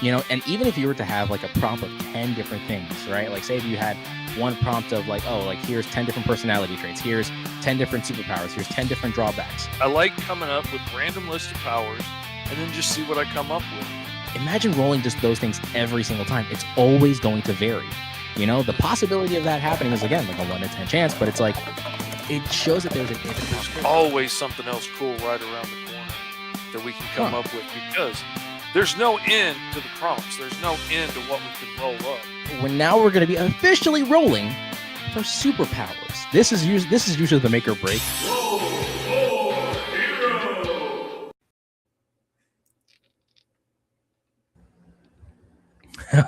and even if you were to have like a prompt of 10 different things, right? Like say if you had one prompt of like, oh, like here's 10 different personality traits, here's 10 different superpowers, here's 10 different drawbacks. I like coming up with random list of powers and then just see what I come up with. Imagine rolling just those things every single time. It's always going to vary. The possibility of that happening is, again, like a 1 in 10 chance, but it's like, it shows that there's an infinite There's always something else cool right around the corner that we can come up with, because there's no end to the prompts. There's no end to what we can roll up. Now we're going to be officially rolling for superpowers. This is usually the make or break. Roll for Hero!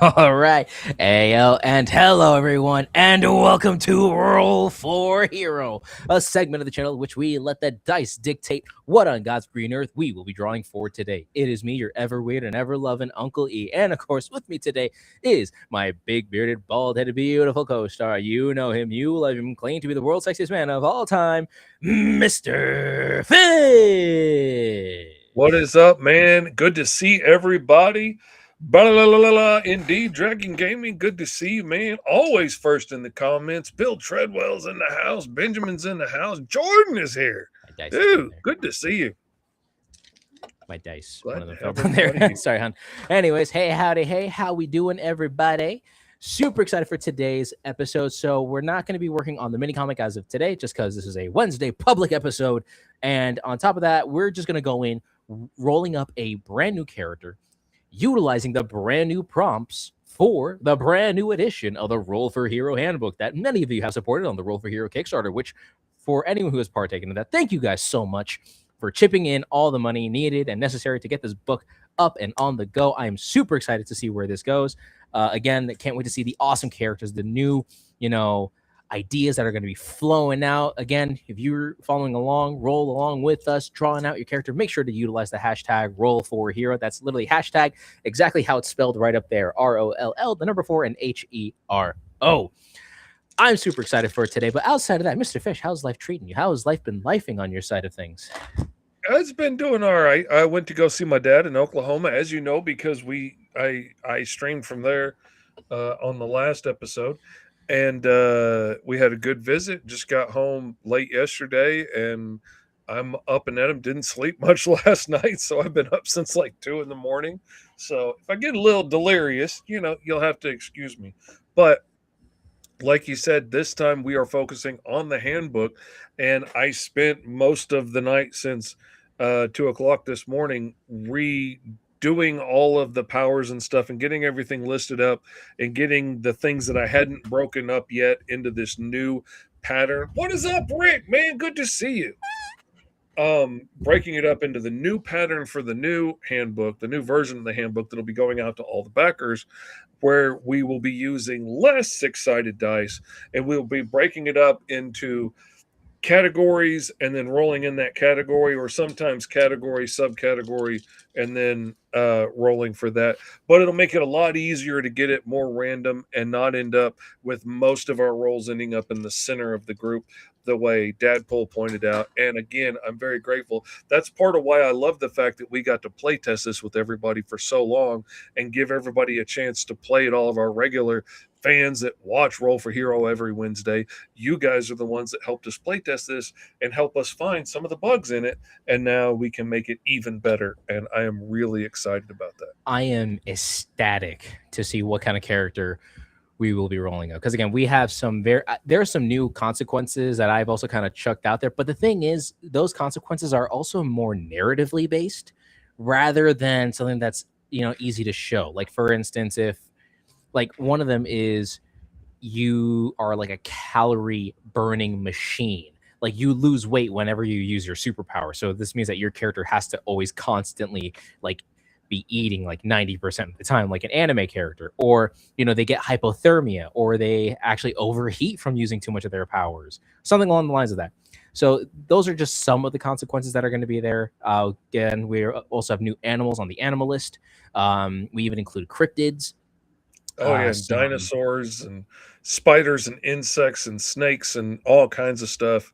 All right. Ayo, and hello, everyone, and welcome to Roll for Hero, a segment of the channel in which we let the dice dictate what on God's green earth we will be drawing for today. It is me, your ever weird and ever loving Uncle E, and of course, with me today is my big bearded, bald headed, beautiful co-star. You know him, you love him, claim to be the world's sexiest man of all time, Mr. Fish. What is up, man? Good to see everybody. Indeed, Dragon Gaming, good to see you, man. Always first in the comments. Bill Treadwell's in the house. Benjamin's in the house. Jordan is here. Dude, good to see you. My dice. Glad One of them to fell have down there. everybody. Sorry, hon. Anyways, hey, howdy, hey, how we doing, everybody? Super excited for today's episode. So we're not going to be working on the mini comic as of today, just because this is a Wednesday public episode. And on top of that, we're just going to go in rolling up a brand new character, utilizing the brand new prompts for the brand new edition of the Roll for Hero Handbook that many of you have supported on the Roll for Hero Kickstarter, which for anyone who has partaken in that, thank you guys so much for chipping in all the money needed and necessary to get this book up and on the go. I am super excited to see where this goes. Again, can't wait to see the awesome characters, the new, ideas that are going to be flowing out. Again, if you're following along, roll along with us, drawing out your character, make sure to utilize the hashtag roll for hero. That's literally hashtag exactly how it's spelled right up there. ROLL, the number 4, and HERO. I'm super excited for it today. But outside of that, Mr. Fish, how's life treating you? How has life been lifing on your side of things? It's been doing all right. I went to go see my dad in Oklahoma, as you know, because I streamed from there on the last episode. And we had a good visit. Just got home late yesterday, and I'm up and at 'em. Didn't sleep much last night, so I've been up since like 2 in the morning. So if I get a little delirious, you'll have to excuse me. But like you said, this time we are focusing on the handbook, and I spent most of the night since 2 o'clock this morning doing all of the powers and stuff and getting everything listed up and getting the things that I hadn't broken up yet into this new pattern. What is up, Rick? Man, good to see you. Breaking it up into the new pattern for the new handbook, the new version of the handbook that'll be going out to all the backers, where we will be using less six-sided dice, and we'll be breaking it up into categories and then rolling in that category, or sometimes category, subcategory, and then rolling for that. But it'll make it a lot easier to get it more random and not end up with most of our rolls ending up in the center of the group, the way Dadpole pointed out. And again, I'm very grateful. That's part of why I love the fact that we got to play test this with everybody for so long and give everybody a chance to play it. All of our regular fans that watch Roll for Hero every Wednesday, you guys are the ones that helped us playtest this and help us find some of the bugs in it, and now we can make it even better, and I am really excited about that. I am ecstatic to see what kind of character we will be rolling up, because again, we have there are some new consequences that I've also kind of chucked out there, but the thing is, those consequences are also more narratively based rather than something that's easy to show. Like, for instance, if like one of them is you are like a calorie burning machine, like you lose weight whenever you use your superpower, so this means that your character has to always constantly like be eating like 90% of the time, like an anime character, or they get hypothermia, or they actually overheat from using too much of their powers, something along the lines of that. So those are just some of the consequences that are going to be there. Again, we also have new animals on the animal list. We even include cryptids. Oh yeah, dinosaurs and spiders and insects and snakes and all kinds of stuff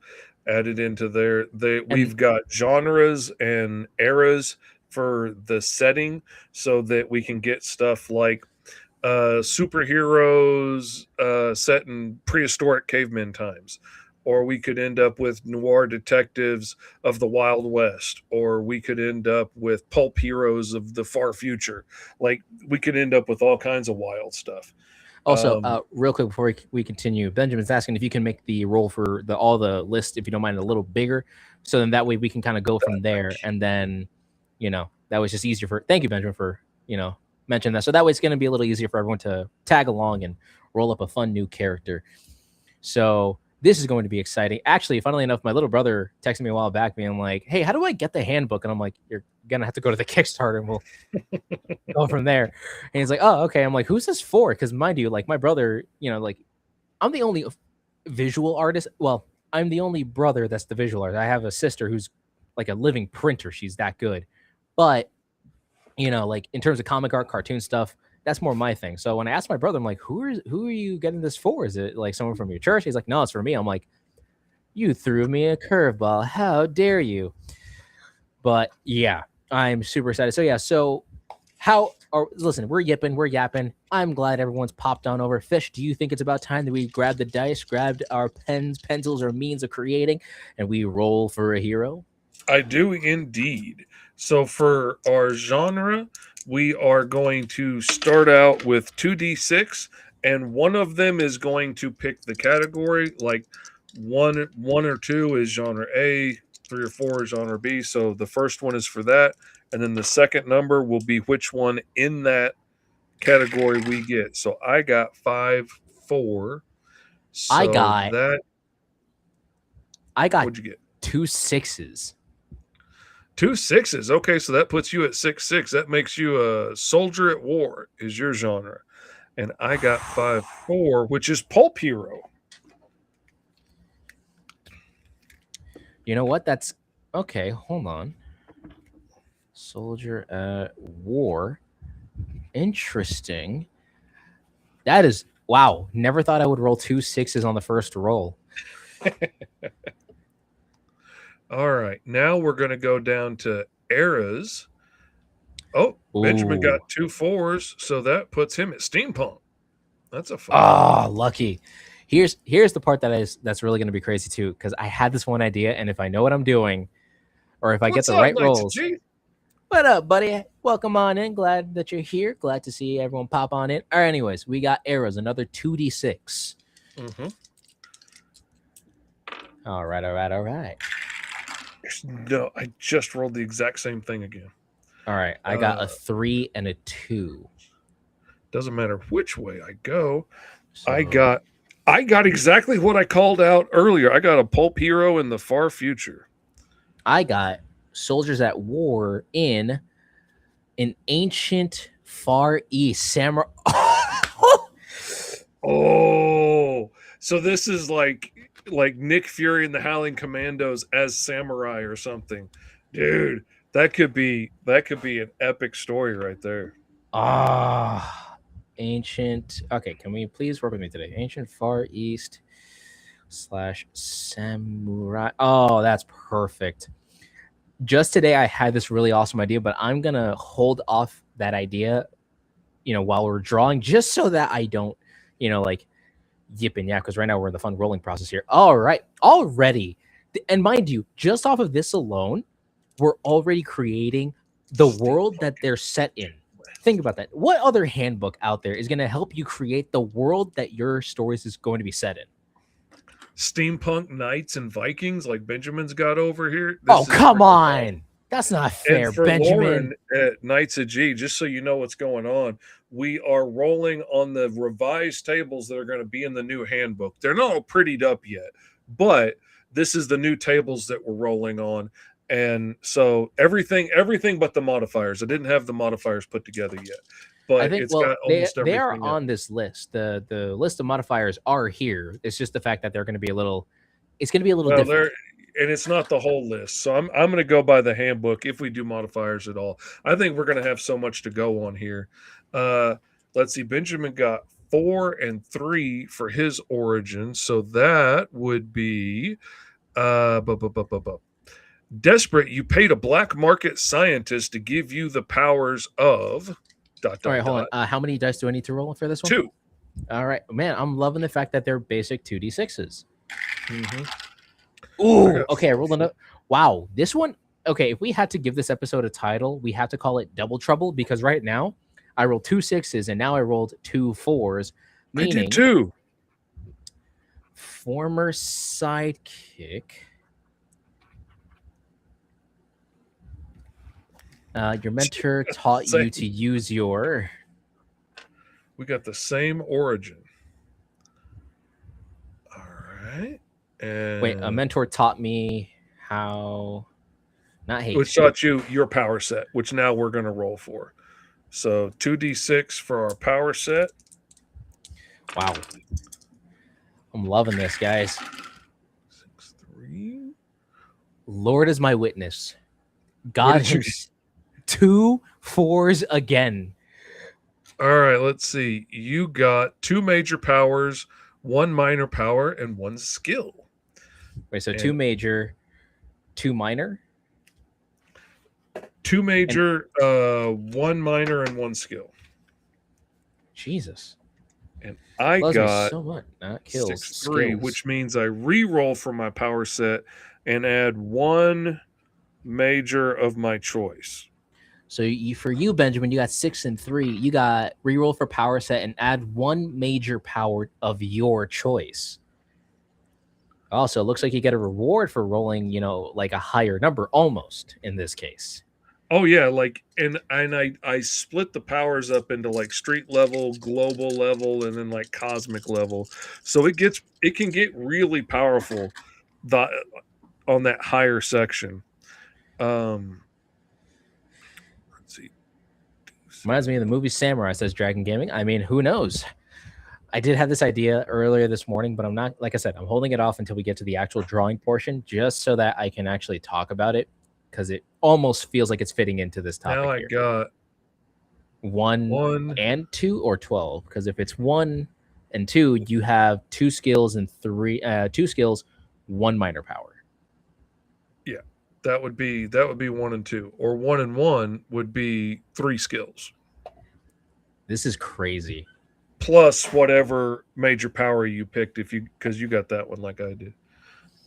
added into there. We've got genres and eras for the setting so that we can get stuff like superheroes set in prehistoric caveman times, or we could end up with noir detectives of the Wild West, or we could end up with pulp heroes of the far future. Like we could end up with all kinds of wild stuff. Also, Um, real quick before we continue, Benjamin's asking if you can make the roll for all the list, if you don't mind, a little bigger, so then that way we can kind of go from there, and then, that was just easier for. Thank you, Benjamin, for mentioning that. So that way it's going to be a little easier for everyone to tag along and roll up a fun new character. So this is going to be exciting. Actually, funnily enough, my little brother texted me a while back being like, hey, how do I get the handbook? And I'm like, you're going to have to go to the Kickstarter and we'll go from there. And he's like, oh, okay. I'm like, who's this for? Because mind you, like my brother, like I'm the only visual artist. Well, I'm the only brother that's the visual artist. I have a sister who's like a living printer. She's that good. But, like in terms of comic art, cartoon stuff, that's more my thing. So when I asked my brother, I'm like, who are you getting this for? Is it like someone from your church? He's like, no, it's for me. I'm like, you threw me a curveball. How dare you? But yeah, I'm super excited. So yeah, listen, we're yapping. I'm glad everyone's popped on over. Fish, do you think it's about time that we grab the dice, grabbed our pens, pencils, or means of creating, and we roll for a hero? I do indeed. So for our genre, we are going to start out with 2d6, and one of them is going to pick the category. Like one or two is genre A, 3 or 4 is genre B. So the first one is for that, and then the second number will be which one in that category we get. So I got 5, 4. So I got what'd you get? 2 6s. 2 6s. Okay, so that puts you at 6 6. That makes you a soldier at war is your genre. And I got 5 4, which is pulp hero. You know what? That's okay. Hold on. Soldier at war. Interesting. That is wow. Never thought I would roll 2 6s on the first roll. All right. Now we're going to go down to eras. Oh, Benjamin Ooh. got 2 4s, so that puts him at steampunk. That's a fun. Oh, lucky. Here's the part that's really going to be crazy too, because I had this one idea, and if I know what I'm doing, or if I get the right rolls. What up, buddy? Welcome on in. Glad that you're here. Glad to see everyone pop on in. All right, anyways, we got arrows, another 2d6. Mm-hmm. All right. No, I just rolled the exact same thing again. All right, I got a 3 and a 2. Doesn't matter which way I go. So, I got exactly what I called out earlier. I got a pulp hero in the far future. I got soldiers at war in an ancient Far East samurai. Oh, so this is like Nick Fury and the Howling Commandos as samurai or something, dude. That could be an epic story right there. Ancient. Okay, can we please work with me today? Ancient Far East / samurai. Oh, that's perfect. Just today, I had this really awesome idea, but I'm gonna hold off that idea, while we're drawing, just so that I don't, like yip and yak, because right now we're in the fun rolling process here. All right, already, and mind you, just off of this alone, we're already creating the world that they're set in. Think about that. What other handbook out there is going to help you create the world that your stories is going to be set in? Steampunk knights and Vikings like Benjamin's got over here. Come on. That's not fair, and for Benjamin. Lauren at Knights of G, just so you know what's going on, we are rolling on the revised tables that are going to be in the new handbook. They're not all prettied up yet, but this is the new tables that we're rolling on. And so everything but the modifiers. I didn't have the modifiers put together yet, but I think, it's got almost everything. They are on this list. The list of modifiers are here. It's just the fact that they're going to be a little. It's going to be a little different. And it's not the whole list. So I'm going to go by the handbook if we do modifiers at all. I think we're going to have so much to go on here. Let's see. Benjamin got 4 and 3 for his origin. So that would be Desperate, you paid a black market scientist to give you the powers of dot All right, dot hold dot on. How many dice do I need to roll for this one? 2. All right, man, I'm loving the fact that they're basic 2d6s. Mm-hmm. Ooh, okay, I rolled another. Wow, this one. Okay, if we had to give this episode a title, we have to call it Double Trouble because right now I rolled 2 6s and now I rolled 2 4s, I meaning did too. former sidekick. Your mentor taught you to use your. We got the same origin. All right. And Wait, a mentor taught me how. Not hate. which taught you your power set, which now we're going to roll for. So 2d6 for our power set. Wow. I'm loving this, guys. 6, 3. Lord is my witness. God did you himself. 2 4s again. All right, let's see. You got 2 major powers, 1 minor power, and 1 skill. Wait, so 2 major, 2 minor? 2 major, 1 minor, and 1 skill. Jesus. And I Loves me got so much. Not kills. 6, 3, skills. which means I re-roll for my power set and add 1 major of my choice. So for you, Benjamin, you got 6 and 3. You got reroll for power set and add 1 major power of your choice. Also, it looks like you get a reward for rolling, like a higher number almost in this case. Oh yeah, like and I split the powers up into like street level, global level, and then like cosmic level. So it can get really powerful on that higher section. Let's see. Reminds me of the movie Samurai, says Dragon Gaming. I mean, who knows? I did have this idea earlier this morning, but I'm not, like I said, I'm holding it off until we get to the actual drawing portion just so that I can actually talk about it because it almost feels like it's fitting into this topic. Now I got 1 and 2 or 12, because if it's 1 and 2, you have 2 skills and 2 skills, 1 minor power. Yeah, that would be 1 and 2, or 1 and 1 would be 3 skills. This is crazy. Plus whatever major power you picked, because you got that one like I did.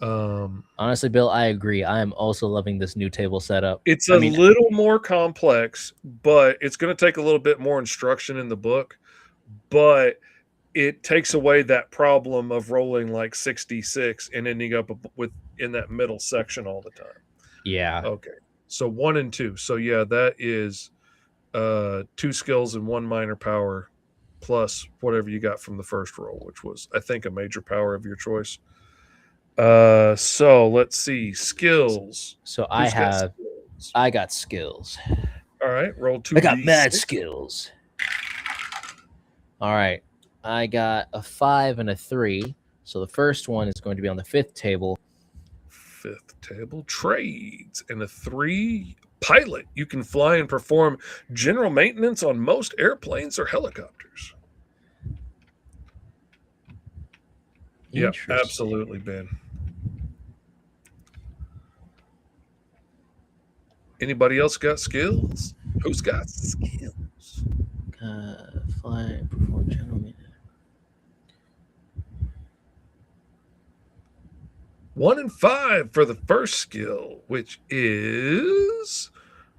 Honestly, Bill, I agree. I am also loving this new table setup. It's a little more complex, but it's going to take a little bit more instruction in the book. But it takes away that problem of rolling like 66 and ending up in that middle section all the time. Yeah. Okay. So 1 and 2. So yeah, that is 2 skills and 1 minor power, plus whatever you got from the first roll, which was, I think, a major power of your choice. So let's see. Skills. So I got skills. All right, roll 2. I got mad skills. All right. I got a 5 and a 3. So the first one is going to be on the 5th table. 5th table, trades, and a 3, pilot. You can fly and perform general maintenance on most airplanes or helicopters. Yeah, absolutely, Ben. Anybody else got skills? Who's got skills? Fly and perform general maintenance. 1 and 5 for the first skill, which is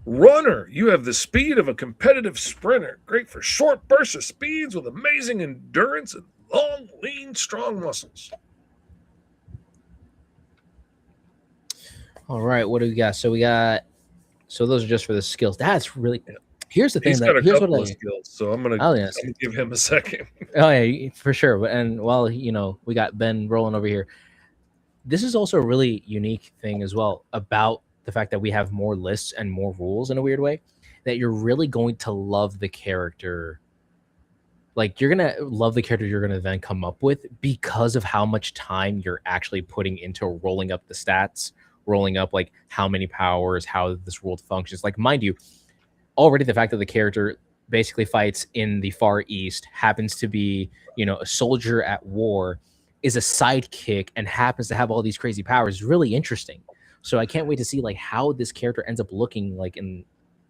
runner. You have the speed of a competitive sprinter. Great for short bursts of speeds with amazing endurance and long, lean, strong muscles. All right, what do we got? So those are just for the skills. That's really. Here's the thing. He's got a couple of skills, so I'm gonna give him a second. Oh yeah, for sure. And while we got Ben rolling over here, this is also a really unique thing as well about the fact that we have more lists and more rules in a weird way, that you're really going to love the character. Like, you're going to love the character you're going to then come up with because of how much time you're actually putting into rolling up the stats, rolling up like how many powers, how this world functions. Like, mind you, already the fact that the character basically fights in the Far East, happens to be, a soldier at war, is a sidekick, and happens to have all these crazy powers is really interesting. So I can't wait to see like how this character ends up looking like in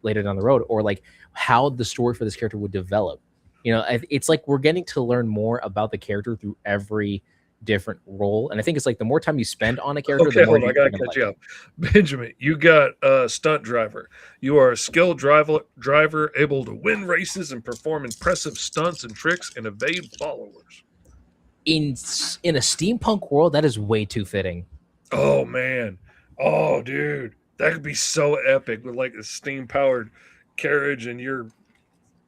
later down the road, or like how the story for this character would develop. It's like we're getting to learn more about the character through every different role, and I think it's like the more time you spend on a character, Okay, the more hold on. I you're gotta gonna catch like you it. up. Benjamin, you got a stunt driver. You are a skilled driver able to win races and perform impressive stunts and tricks and evade followers. In a steampunk world, that is way too fitting. Oh man. Oh dude. That could be so epic with like a steam powered carriage and you're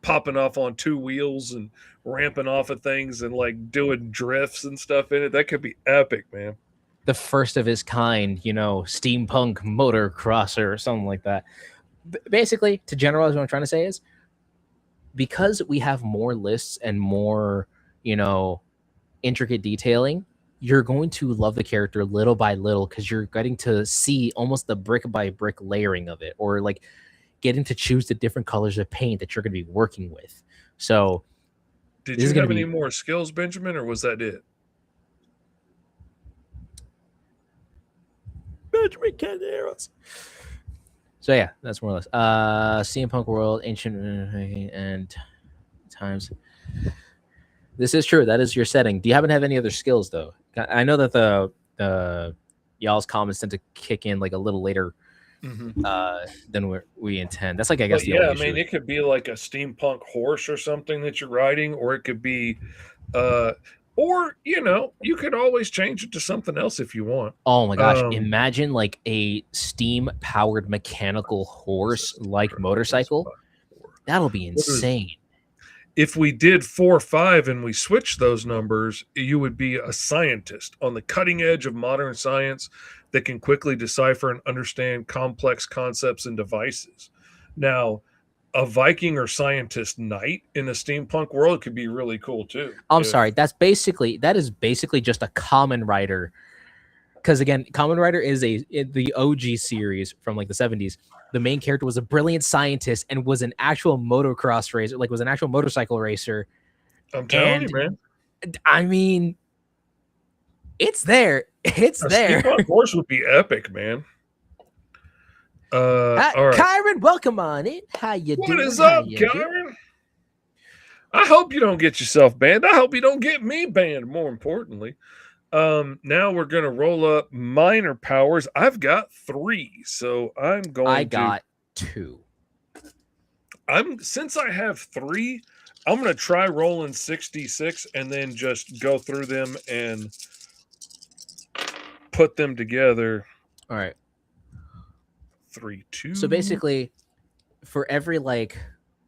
popping off on two wheels and ramping off of things and like doing drifts and stuff in it. That could be epic, man. The first of his kind, steampunk motor crosser or something like that. Basically, to generalize, what I'm trying to say is because we have more lists and more, intricate detailing, you're going to love the character little by little because you're getting to see almost the brick by brick layering of it, or like getting to choose the different colors of paint that you're going to be working with. So, did you have any more skills, Benjamin, or was that it? Benjamin Caderos. So yeah, that's more or less. Steampunk world, ancient and times. This is true. That is your setting. Do you happen to have any other skills though? I know that the y'all's comments tend to kick in like a little later than we intend. That's like I guess but the yeah, I only mean issue. it could be like a steampunk horse or something that you're riding, or it could be or you could always change it to something else if you want. Oh my gosh, imagine like a steam powered mechanical horse like motorcycle. That'll be insane. If we did 4-5 and we switched those numbers, you would be a scientist on the cutting edge of modern science that can quickly decipher and understand complex concepts and devices. Now, a Viking or scientist knight in a steampunk world could be really cool too. I'm sorry, that is basically just a Kamen Rider. Because again, Kamen Rider is the OG series from like the 70s. The main character was a brilliant scientist and was an actual motocross racer, like was an actual motorcycle racer. I'm telling you, man. I mean, it's there. It's there. Steampunk horse would be epic, man. All right. Kyron, welcome on it. How you doing? What is up, Kyron? I hope you don't get yourself banned. I hope you don't get me banned, more importantly. Now we're gonna roll up minor powers. I've got 3, so I got 2. Since I have 3, I'm gonna try rolling 66 and then just go through them and put them together. All right. 3, 2. So basically, for every like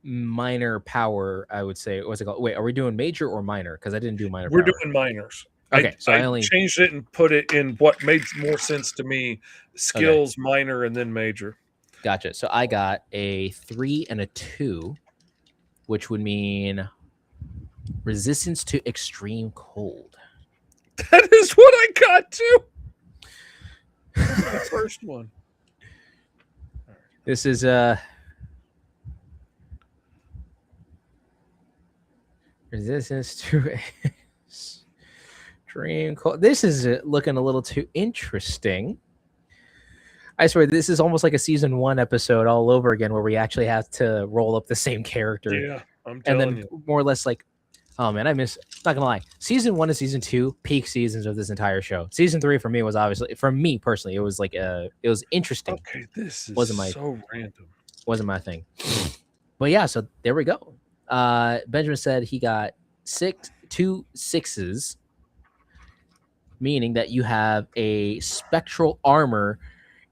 minor power, I would say, what's it called? Wait, are we doing major or minor? Because I didn't do minor. We're doing minors. Okay, so I only changed it and put it in what made more sense to me: skills, minor, and then major. Gotcha. So I got a 3 and a 2, which would mean resistance to extreme cold. That is what I got too. That's my first one. This is resistance to extreme cold. This is looking a little too interesting. I swear, this is almost like a season 1 episode all over again, where we actually have to roll up the same character. Yeah, I'm telling you. More or less like, oh man, not gonna lie. Season 1 and season 2, peak seasons of this entire show. Season 3 for me was obviously, for me personally, it was like it was interesting. Okay, this is so random. Wasn't my thing. But yeah, so there we go. Benjamin said he got 2 6s, meaning that you have a spectral armor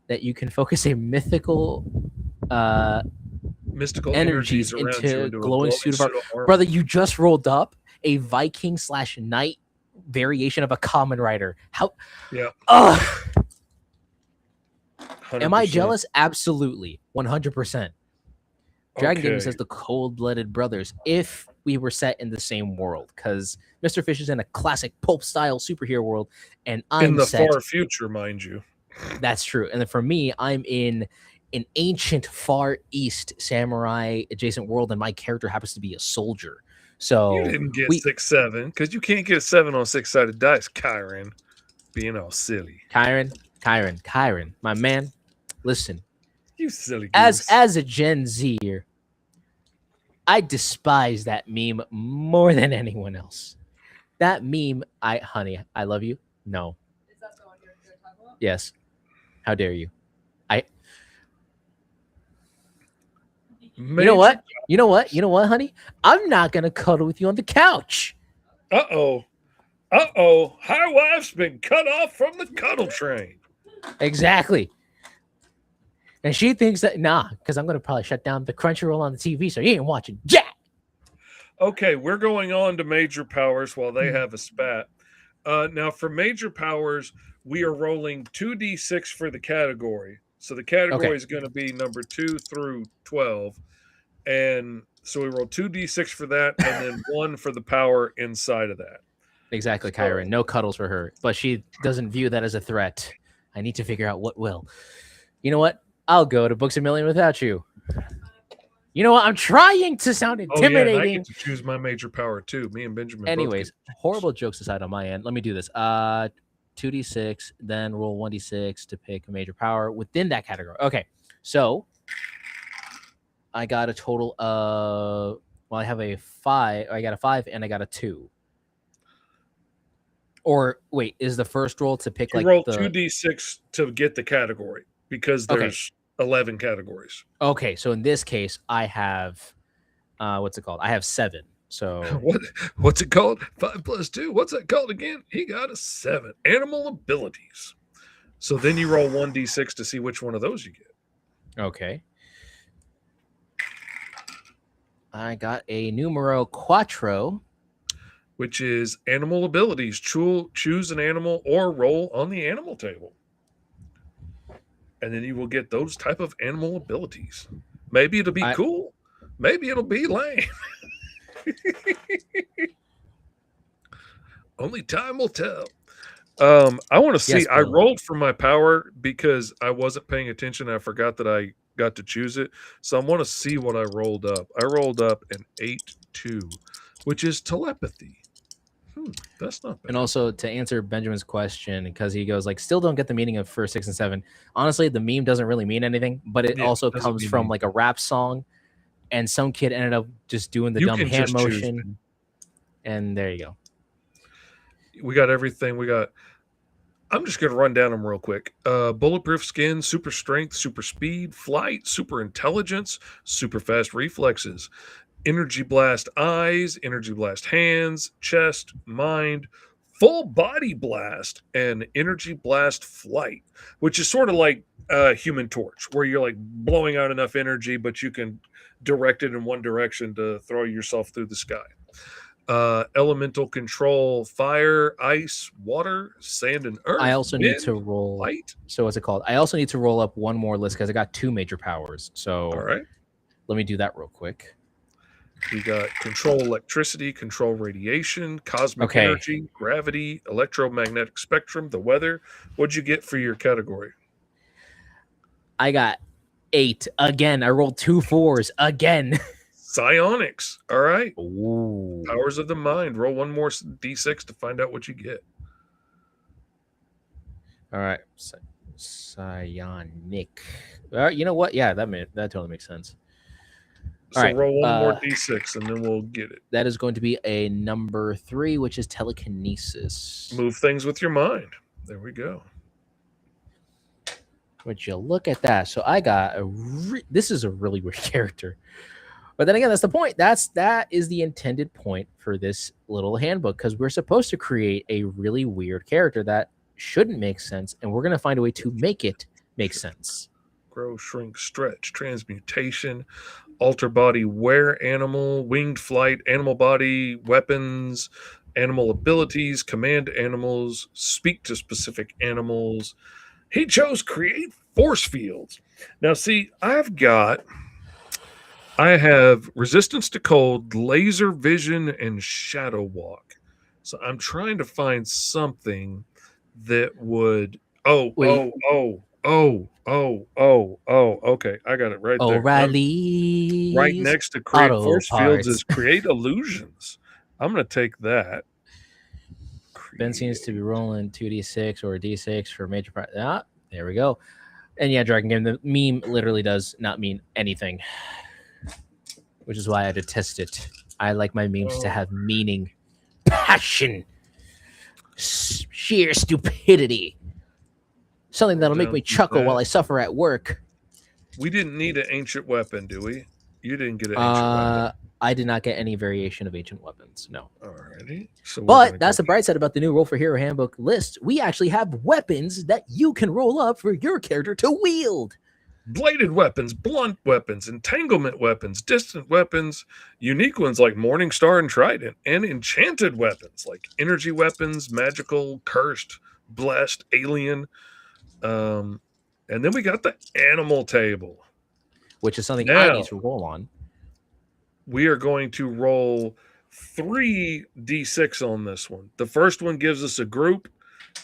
that you can focus a mystical energies into a glowing suit of armor. Brother, you just rolled up a Viking / knight variation of a Kamen Rider. How? Yeah. Am I jealous? Absolutely. 100%. Dragon Gaming says the cold-blooded brothers, if we were set in the same world, because Mr. Fish is in a classic pulp-style superhero world, and I'm in the far future, mind you. That's true. And then for me, I'm in an ancient Far East samurai adjacent world, and my character happens to be a soldier. So you didn't get 6-7 because you can't get 7 on 6-sided dice, Kyron. Being all silly. Kyron, Kyron, my man, listen. You silly As goose. a Gen Zer, I despise that meme more than anyone else. That meme, honey, I love you. No. Is that the one you're talking about? Yes. How dare you? I. You know what? You know what? You know what, honey? I'm not gonna cuddle with you on the couch. Uh-oh. Uh-oh. High wife's been cut off from the cuddle train. Exactly. And she thinks that because I'm gonna probably shut down the Crunchyroll on the TV, so you ain't watching jack. Okay, we're going on to major powers while they have a spat. Now, for major powers, we are rolling 2d6 for the category. So the category is going to be number 2 through 12. And so we roll 2d6 for that, and then 1 for the power inside of that. Exactly, Kyron. No cuddles for her, but she doesn't view that as a threat. I need to figure out what will. You know what? I'll go to Books a Million without you. You know what? I'm trying to sound intimidating. Oh, yeah, and I get to choose my major power too. Me and Benjamin. Anyways, horrible jokes aside on my end. Let me do this. 2d6, then roll 1d6 to pick a major power within that category. Okay, so I got a total of I have a 5. I got a 5 and I got a 2. Or wait, is the first roll to pick you like roll the 2d6 to get the category because there's 11 categories. Okay, so in this case, I have what's it called? I have 7. So what's it called? 5 plus 2. What's that called again? He got a 7. Animal abilities. So then you roll 1d6 to see which one of those you get. Okay. I got a numero 4. Which is animal abilities. Choose an animal or roll on the animal table. And then you will get those type of animal abilities. Maybe it'll be cool. Maybe it'll be lame. Only time will tell. I want to see. Yes, I rolled for my power because I wasn't paying attention. I forgot that I got to choose it. So I want to see what I rolled up. I rolled up an 8-2, which is telepathy. That's not bad. And also to answer Benjamin's question, because he goes like, still don't get the meaning of first 6 and 7. Honestly, the meme doesn't really mean anything, but it also comes from like a rap song, and some kid ended up just doing the dumb hand motion, and there you go. We got everything. I'm just going to run down them real quick. Bulletproof skin, super strength, super speed, flight, super intelligence, super fast reflexes. Energy blast eyes, energy blast hands, chest, mind, full body blast, and energy blast flight, which is sort of like Human Torch, where you're like blowing out enough energy, but you can direct it in one direction to throw yourself through the sky. Elemental control, fire, ice, water, sand, and earth. I also need to roll light. So what's it called? I also need to roll up one more list because I got 2 major powers. So all right, let me do that real quick. We got control electricity, control radiation, cosmic energy, gravity, electromagnetic spectrum, the weather. What'd you get for your category? I got 8 again. I rolled 2 4s again. Psionics. All right. Ooh. Powers of the mind. Roll 1 more d6 to find out what you get. All right. Psionic. You know what? Yeah, that totally makes sense. So roll 1 more d6 and then we'll get it. That is going to be a number 3, which is telekinesis. Move things with your mind. There we go. Would you look at that? So I got this is a really weird character. But then again, that's the point. That is the intended point for this little handbook, because we're supposed to create a really weird character that shouldn't make sense, and we're going to find a way to make it make sense. Grow, shrink, stretch, transmutation, alter body, wear animal, winged flight, animal body, weapons, animal abilities, command animals, speak to specific animals. He chose create force fields. Now, see, I have resistance to cold, laser vision, and shadow walk. So I'm trying to find something that would. Okay, I got it right there. O'Reilly's right next to create force fields is create illusions. I'm going to take that. Ben seems to be rolling 2d6 or a d6 for major prize. Ah, there we go. And yeah, Dragon Game, the meme literally does not mean anything, which is why I detest it. I like my memes to have meaning, passion, sheer stupidity. Something that'll make me chuckle while I suffer at work. We didn't need an ancient weapon, do we? You didn't get an ancient weapon. I did not get any variation of ancient weapons, no. Alrighty. So but that's the bright side about the new Roll for Hero Handbook list. We actually have weapons that you can roll up for your character to wield. Bladed weapons, blunt weapons, entanglement weapons, distant weapons, unique ones like Morning Star and Trident, and enchanted weapons like energy weapons, magical, cursed, blessed, alien. And then we got the animal table, which is something I need to roll on. We are going to roll 3d6 on this one. The first one gives us a group.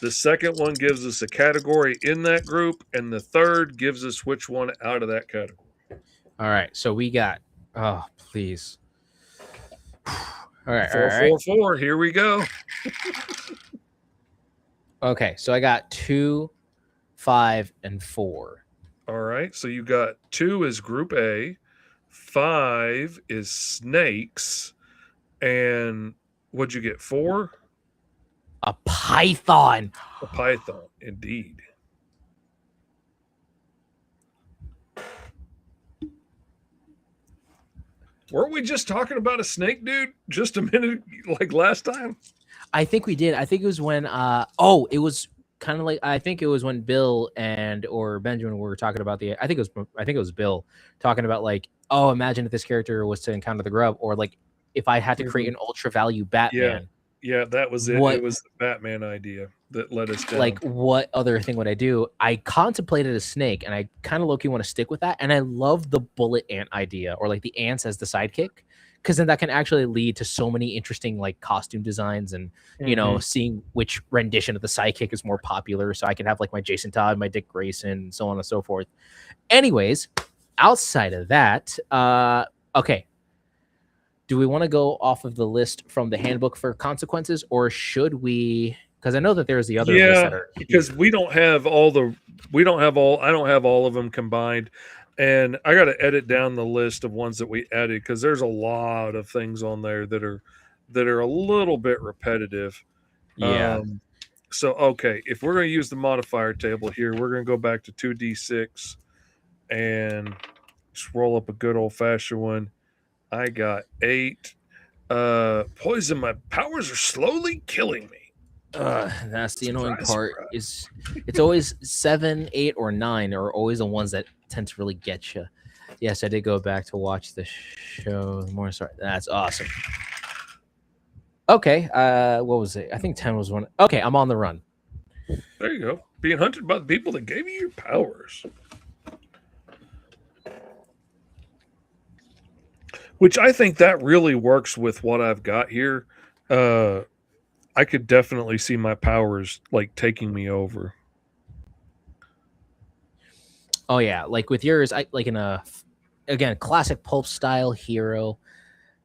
The second one gives us a category in that group. And the third gives us which one out of that category. All right. So we got, oh, please. All right. 4, 4, 4. Here we go. Okay. So I got 2, 5, and 4. All right. So you got 2 is group A. 5 is snakes. And what'd you get? 4? A python. A python, indeed. Weren't we just talking about a snake, dude? Just a minute, like last time? I think we did. I think it was when, it was kind of like, I think it was when Bill or Benjamin were talking about I think it was Bill talking about like, oh, imagine if this character was to encounter the grub, or like if I had to create an ultra value Batman. Yeah, that was it. It was the Batman idea that let us down. Like, what other thing would I do? I contemplated a snake, and I kind of low-key want to stick with that. And I love the bullet ant idea, or like the ants as the sidekick, because then that can actually lead to so many interesting like costume designs and you know, seeing which rendition of the sidekick is more popular. So I can have like my Jason Todd, my Dick Grayson, so on and so forth. Anyways, outside of that, okay. Do we want to go off of the list from the handbook for consequences, or should we? Because I know that there's the other lists that are because we don't have all I don't have all of them combined, and I got to edit down the list of ones that we added because there's a lot of things on there that are a little bit repetitive. Yeah. So okay, if we're going to use the modifier table here, we're going to go back to 2d6 and just roll up a good old fashioned one. I got 8. Poison. My powers are slowly killing me. That's the annoying part. Is it's always 7, 8, or 9 are always the ones that tend to really get you. Yes, I did go back to watch the show. More sorry. That's awesome. Okay. What was it? I think 10 was one. Okay, I'm on the run. There you go. Being hunted by the people that gave you your powers. Which I think that really works with what I've got here. I could definitely see my powers like taking me over. Oh yeah, like with yours, I like in a classic pulp style hero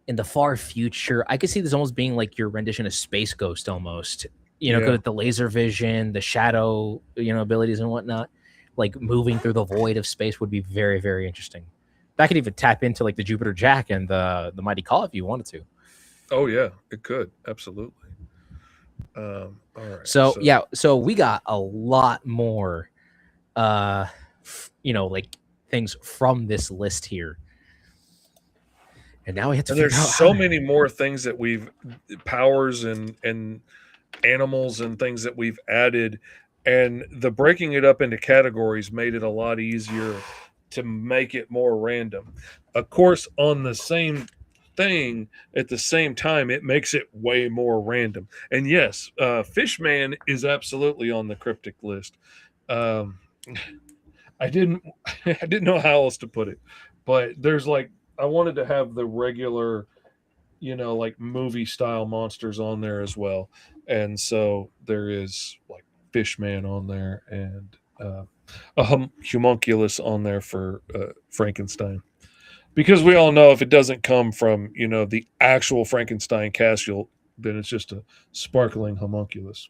in the far future. I could see this almost being like your rendition of Space Ghost almost. You know, with the laser vision, the shadow, abilities and whatnot. Like moving through the void of space would be very, very interesting. That could even tap into like the Jupiter Jack and the Mighty Call if you wanted to. Oh yeah, it could absolutely. All right. So we got a lot more, like things from this list here, and now we have to. And there's so many more things that we've powers and animals and things that we've added, and the breaking it up into categories made it a lot easier to make it more random. Of course, on the same thing at the same time, it makes it way more random. And yes, Fishman is absolutely on the cryptic list. I didn't know how else to put it, but there's like I wanted to have the regular, like movie style monsters on there as well, and so there is like Fishman on there and a homunculus on there for Frankenstein, because we all know if it doesn't come from the actual Frankenstein then it's just a sparkling homunculus.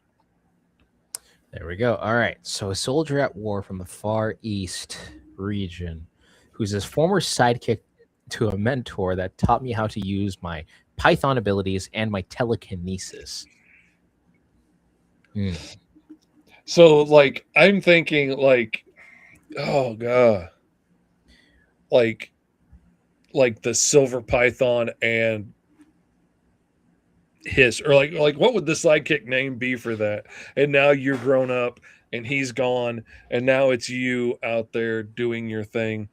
There we go. All right. So a soldier at war from the Far East region who's his former sidekick to a mentor that taught me how to use my Python abilities and my telekinesis. Hmm. So like I'm thinking like, oh god, like the silver python and his, or like what would the sidekick name be for that? And now you're grown up and he's gone, and now it's you out there doing your thing.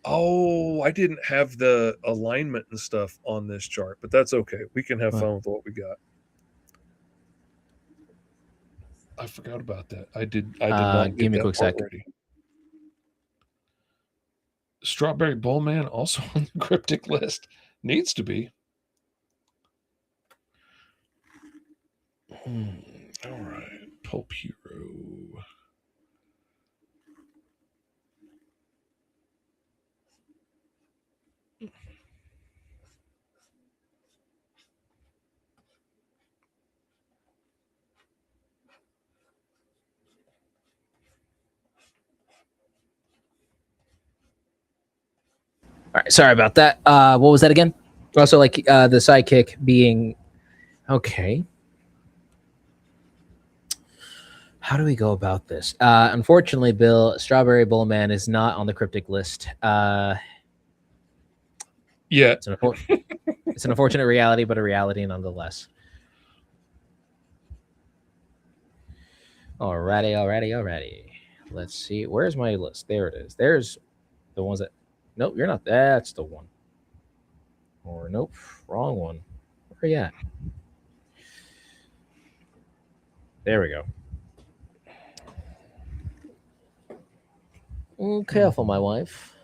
Oh, I didn't have the alignment and stuff on this chart, but that's okay. We can have What? fun with what we got. I forgot about that. I did not Give get me a that quick part sec. ready. Strawberry Bowl Man also on the cryptic list. Needs to be. All right. Pulp Hero. All right. Sorry about that. What was that again? Also, like the sidekick being okay. How do we go about this? Unfortunately, Bill, Strawberry Bowl Man is not on the cryptic list. Yeah. It's an unfortunate reality, but a reality nonetheless. Alrighty. Let's see. Where's my list? There it is. There's the ones that. Nope, you're not. That's the one. Or nope, wrong one. Where are you at? There we go. Careful, my wife.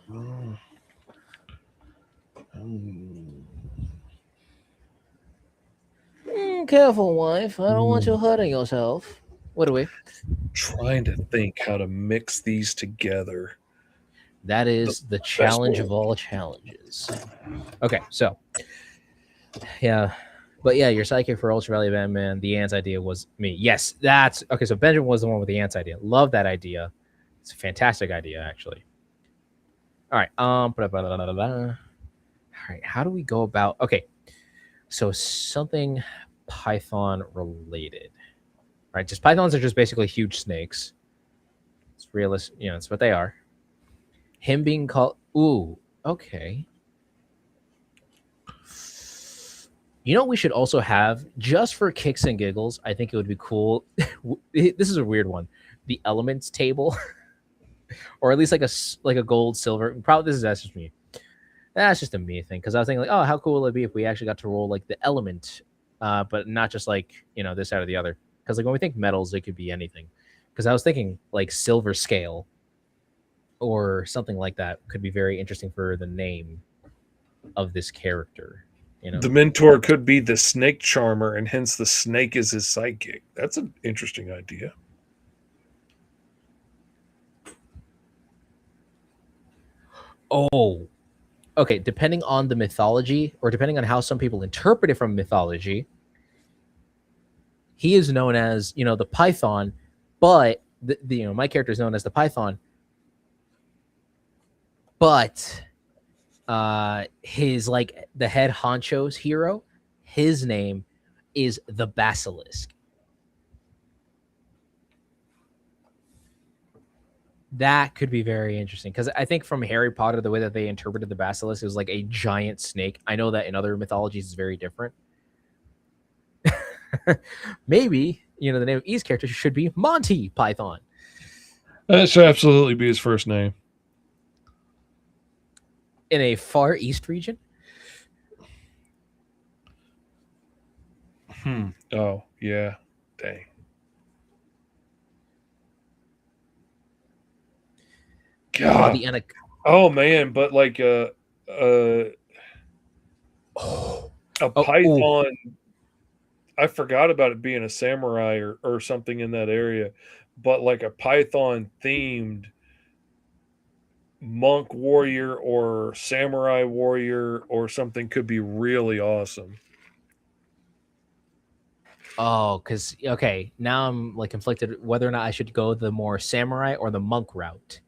Careful, wife. I don't want you hurting yourself. What are we? Trying to think how to mix these together. That is the challenge of all challenges. Okay, so yeah, but yeah, your sidekick for Ultra Valley Batman. The ants idea was me. Yes, that's okay. So Benjamin was the one with the ants idea. Love that idea. It's a fantastic idea, actually. All right. All right. How do we go about? Okay, so something Python related. Right, just pythons are just basically huge snakes. It's realist, it's what they are. Him being called, ooh, okay. You know what we should also have, just for kicks and giggles, I think it would be cool. This is a weird one. The elements table, or at least like a gold, silver. Probably that's just me. That's just a me thing, because I was thinking like, oh, how cool would it be if we actually got to roll like the element, but not just like this out of the other. Because like when we think metals, it could be anything. Because I was thinking like silver scale or something like that could be very interesting for the name of this character. The mentor could be the snake charmer, and hence the snake is his sidekick. That's an interesting idea. Oh, okay. Depending on the mythology, or depending on how some people interpret it from mythology, he is known as the Python, but the my character is known as the Python, but his like the head honcho's hero, his name is the Basilisk. That could be very interesting, because I think from Harry Potter, the way that they interpreted the Basilisk is like a giant snake. I know that in other mythologies it's very different. Maybe the name of E's character should be Monty Python. That should absolutely be his first name. In a Far East region? Oh, yeah. Dang. God. Oh man, but like a python. I forgot about it being a samurai or something in that area, but like a python themed monk warrior or samurai warrior or something could be really awesome. Oh, because okay, now I'm like conflicted whether or not I should go the more samurai or the monk route.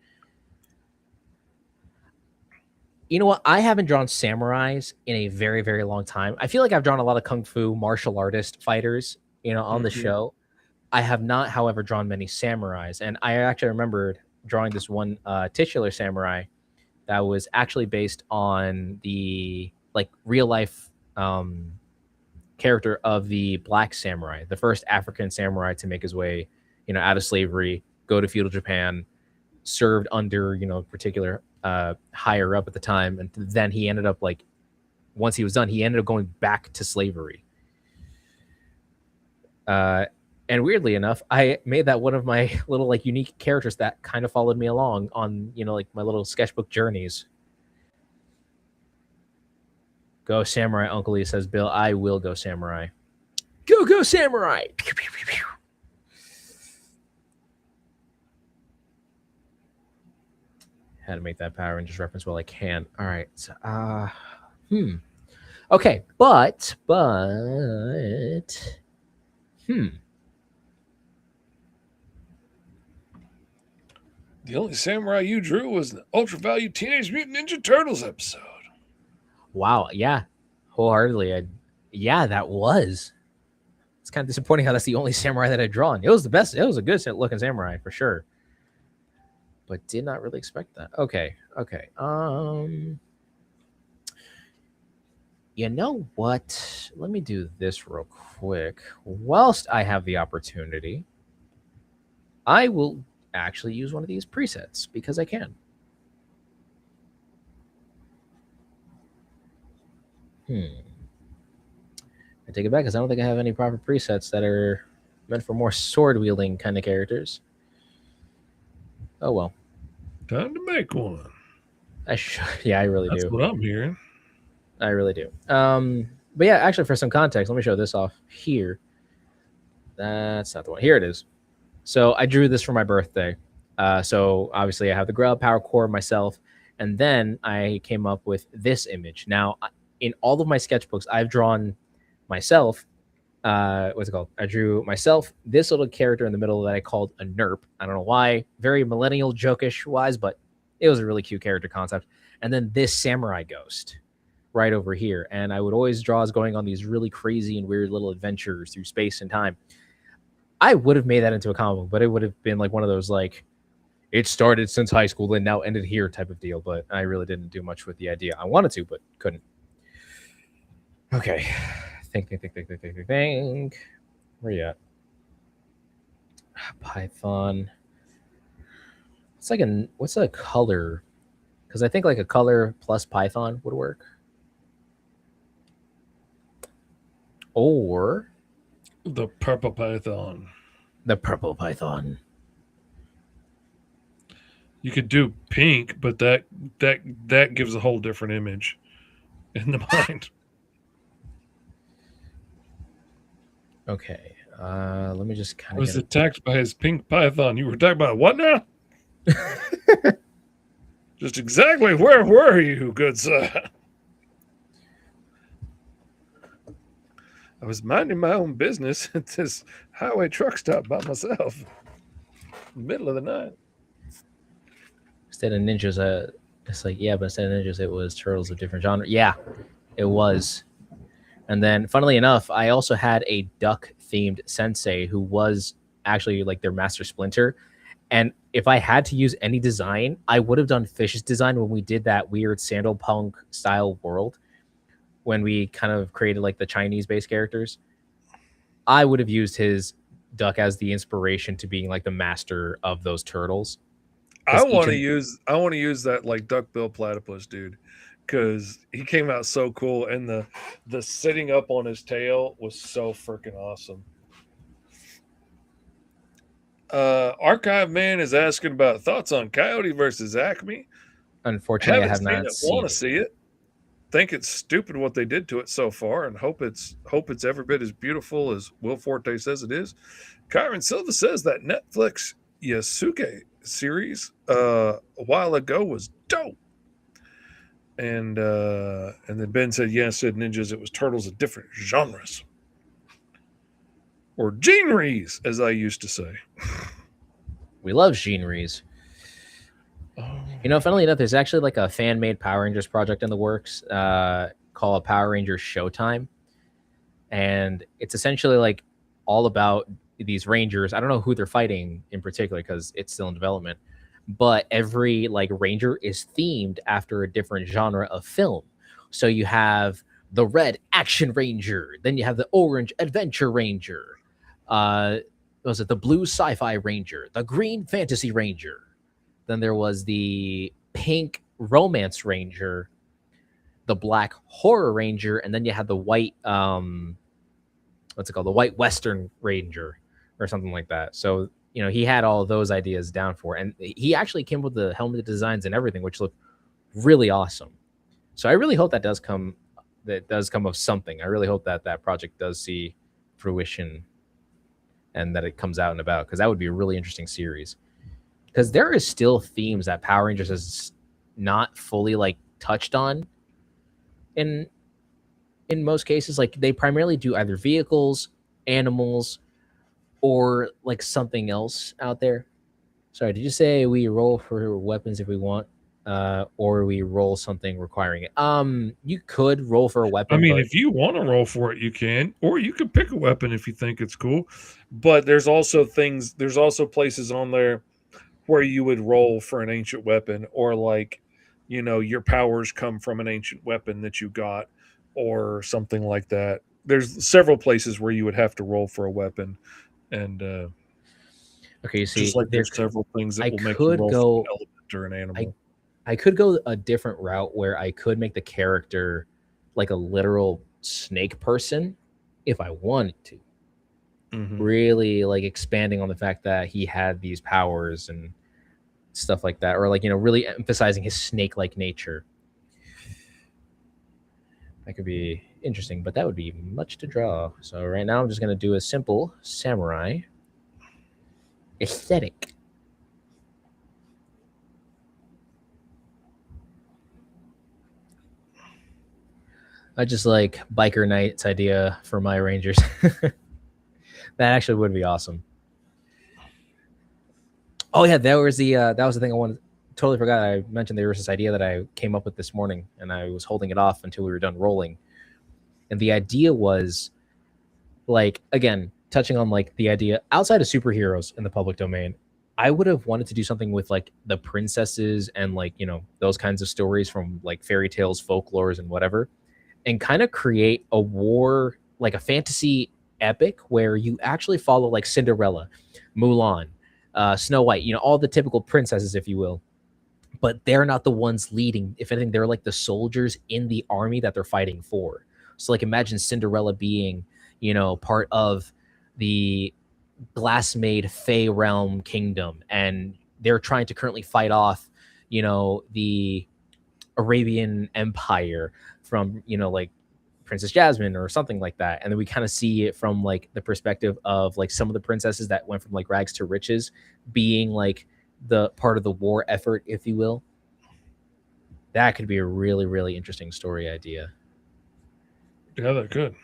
You know what? I haven't drawn samurais in a very, very long time. I feel like I've drawn a lot of kung fu martial artist fighters, on the Mhm. show. I have not, however, drawn many samurais, and I actually remembered drawing this one titular samurai that was actually based on the like real life character of the black samurai, the first African samurai to make his way, out of slavery, go to feudal Japan, served under, particular higher up at the time, and then he ended up like once he was done, he ended up going back to slavery. Uh, and weirdly enough, I made that one of my little like unique characters that kind of followed me along on like my little sketchbook journeys. Go samurai, Uncle Lee, says Bill. I will go samurai. Go samurai. Pew, pew, pew, pew. Had to make that Power Rangers reference while I can. All right. So, okay, but The only samurai you drew was the Ultra Value Teenage Mutant Ninja Turtles episode. Wow, yeah, wholeheartedly. Yeah, that was. It's kind of disappointing how that's the only samurai that I'd drawn. It was the best. It was a good looking samurai for sure, but did not really expect that. Okay. You know what? Let me do this real quick. Whilst I have the opportunity, I will actually use one of these presets because I can. I take it back because I don't think I have any proper presets that are meant for more sword wielding kind of characters. Oh well. Time to make one. Yeah, I really That's do. what I'm hearing. I really do. But yeah, actually, for some context, let me show this off here. That's not the one. Here it is. So I drew this for my birthday. So obviously, I have the Grub Power Core myself, and then I came up with this image. Now, in all of my sketchbooks, I've drawn myself. What's it called? I drew myself this little character in the middle that I called a NERP. I don't know why, very millennial jokish wise, but it was a really cute character concept. And then this samurai ghost right over here. And I would always draw us going on these really crazy and weird little adventures through space and time. I would have made that into a comic book, but it would have been like one of those like it started since high school and now ended here type of deal. But I really didn't do much with the idea. I wanted to, but couldn't. Okay. Think. Where you at? Python. What's a color? Because I think like a color plus Python would work. Or The purple python. the purple Python. You could do pink, but that gives a whole different image in the mind. Okay. Let me just kind I of was attacked by his pink python. You were attacked by what now? Just exactly where were you, good sir? I was minding my own business at this highway truck stop by myself. Middle of the night. instead of ninjas, it's like, yeah, but instead of ninjas, it was turtles of different genre. Yeah, it was. And then, funnily enough, I also had a duck-themed sensei who was actually like their master splinter. And if I had to use any design, I would have done Fish's design when we did that weird sandal punk style world, when we kind of created like the Chinese-based characters. I would have used his duck as the inspiration to being like the master of those turtles. I want to use that like duckbill platypus dude, because he came out so cool, and the sitting up on his tail was so freaking awesome. Archive Man is asking about thoughts on Coyote versus Acme. Unfortunately, I have not Want to seen see it. Think it's stupid what they did to it so far, and hope it's every bit as beautiful as Will Forte says it is. Kyron Silva says that Netflix Yasuke series a while ago was dope. And then Ben said, yes, said ninjas, it was turtles of different genres. or Jeanries, as I used to say. We love Jeanries. You know, funnily enough, there's actually like a fan-made Power Rangers project in the works called Power Rangers Showtime. And it's essentially like all about these Rangers. I don't know who they're fighting in particular because it's still in development. But every like Ranger is themed after a different genre of film. So you have the red Action Ranger, then you have the orange Adventure Ranger. Was it the blue Sci-Fi Ranger, the green Fantasy Ranger? Then there was the pink Romance Ranger, the black Horror Ranger, and then you had the white what's it called? The white Western Ranger or something like that. So, you know, he had all those ideas down for it. And he actually came with the helmet designs and everything, which looked really awesome. So I really hope that does come of something. I really hope that that project does see fruition and that it comes out and about, because that would be a really interesting series. Because there is still themes that Power Rangers has not fully like touched on in most cases. Like they primarily do either vehicles, animals, or like something else out there. Sorry, did you say we roll for weapons if we want, or we roll something requiring it? You could roll for a weapon. I mean, but if you want to roll for it, you can, or you can pick a weapon if you think it's cool. But there's also places on there where you would roll for an ancient weapon, or like, you know, your powers come from an ancient weapon that you got, or something like that. There's several places where you would have to roll for a weapon, and okay, you see, just like there's several things that I will make you could roll go- for an element or an animal. I could go a different route where I could make the character like a literal snake person if I wanted to. Mhm. Really like expanding on the fact that he had these powers and stuff like that, or like, you know, really emphasizing his snake-like nature. That could be interesting, but that would be much to draw. So right now I'm just going to do a simple samurai aesthetic. I just like biker knight's idea for my Rangers. That actually would be awesome. Oh yeah, that was the thing I wanted. Totally forgot. I mentioned there was this idea that I came up with this morning, and I was holding it off until we were done rolling. And the idea was, like, again, touching on like the idea outside of superheroes in the public domain, I would have wanted to do something with like the princesses and like, you know, those kinds of stories from like fairy tales, folklores, and whatever, and kind of create a war, like a fantasy epic where you actually follow like Cinderella, Mulan, Snow White, you know, all the typical princesses, if you will. But they're not the ones leading. If anything, they're like the soldiers in the army that they're fighting for. So like imagine Cinderella being, you know, part of the glass-made Fey realm kingdom, and they're trying to currently fight off, you know, the Arabian Empire from, you know, like Princess Jasmine or something like that. And then we kind of see it from like the perspective of like some of the princesses that went from like rags to riches being like the part of the war effort, if you will. That could be a really, really interesting story idea. Yeah, that could.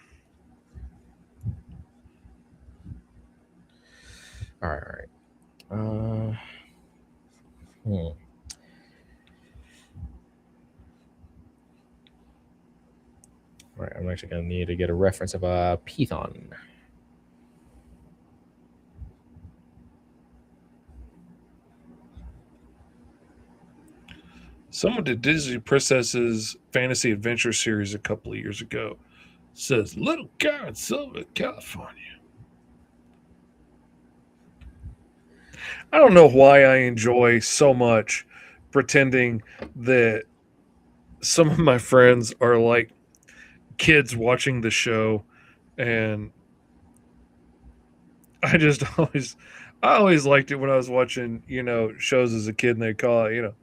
All right. All right, I'm actually going to need to get a reference of a Python. Someone did Disney Princess's Fantasy Adventure series a couple of years ago. It says Little Guy in Silver, California. I don't know why I enjoy so much pretending that some of my friends are like kids watching the show, and I just I always liked it when I was watching, you know, shows as a kid, and they call it, you know,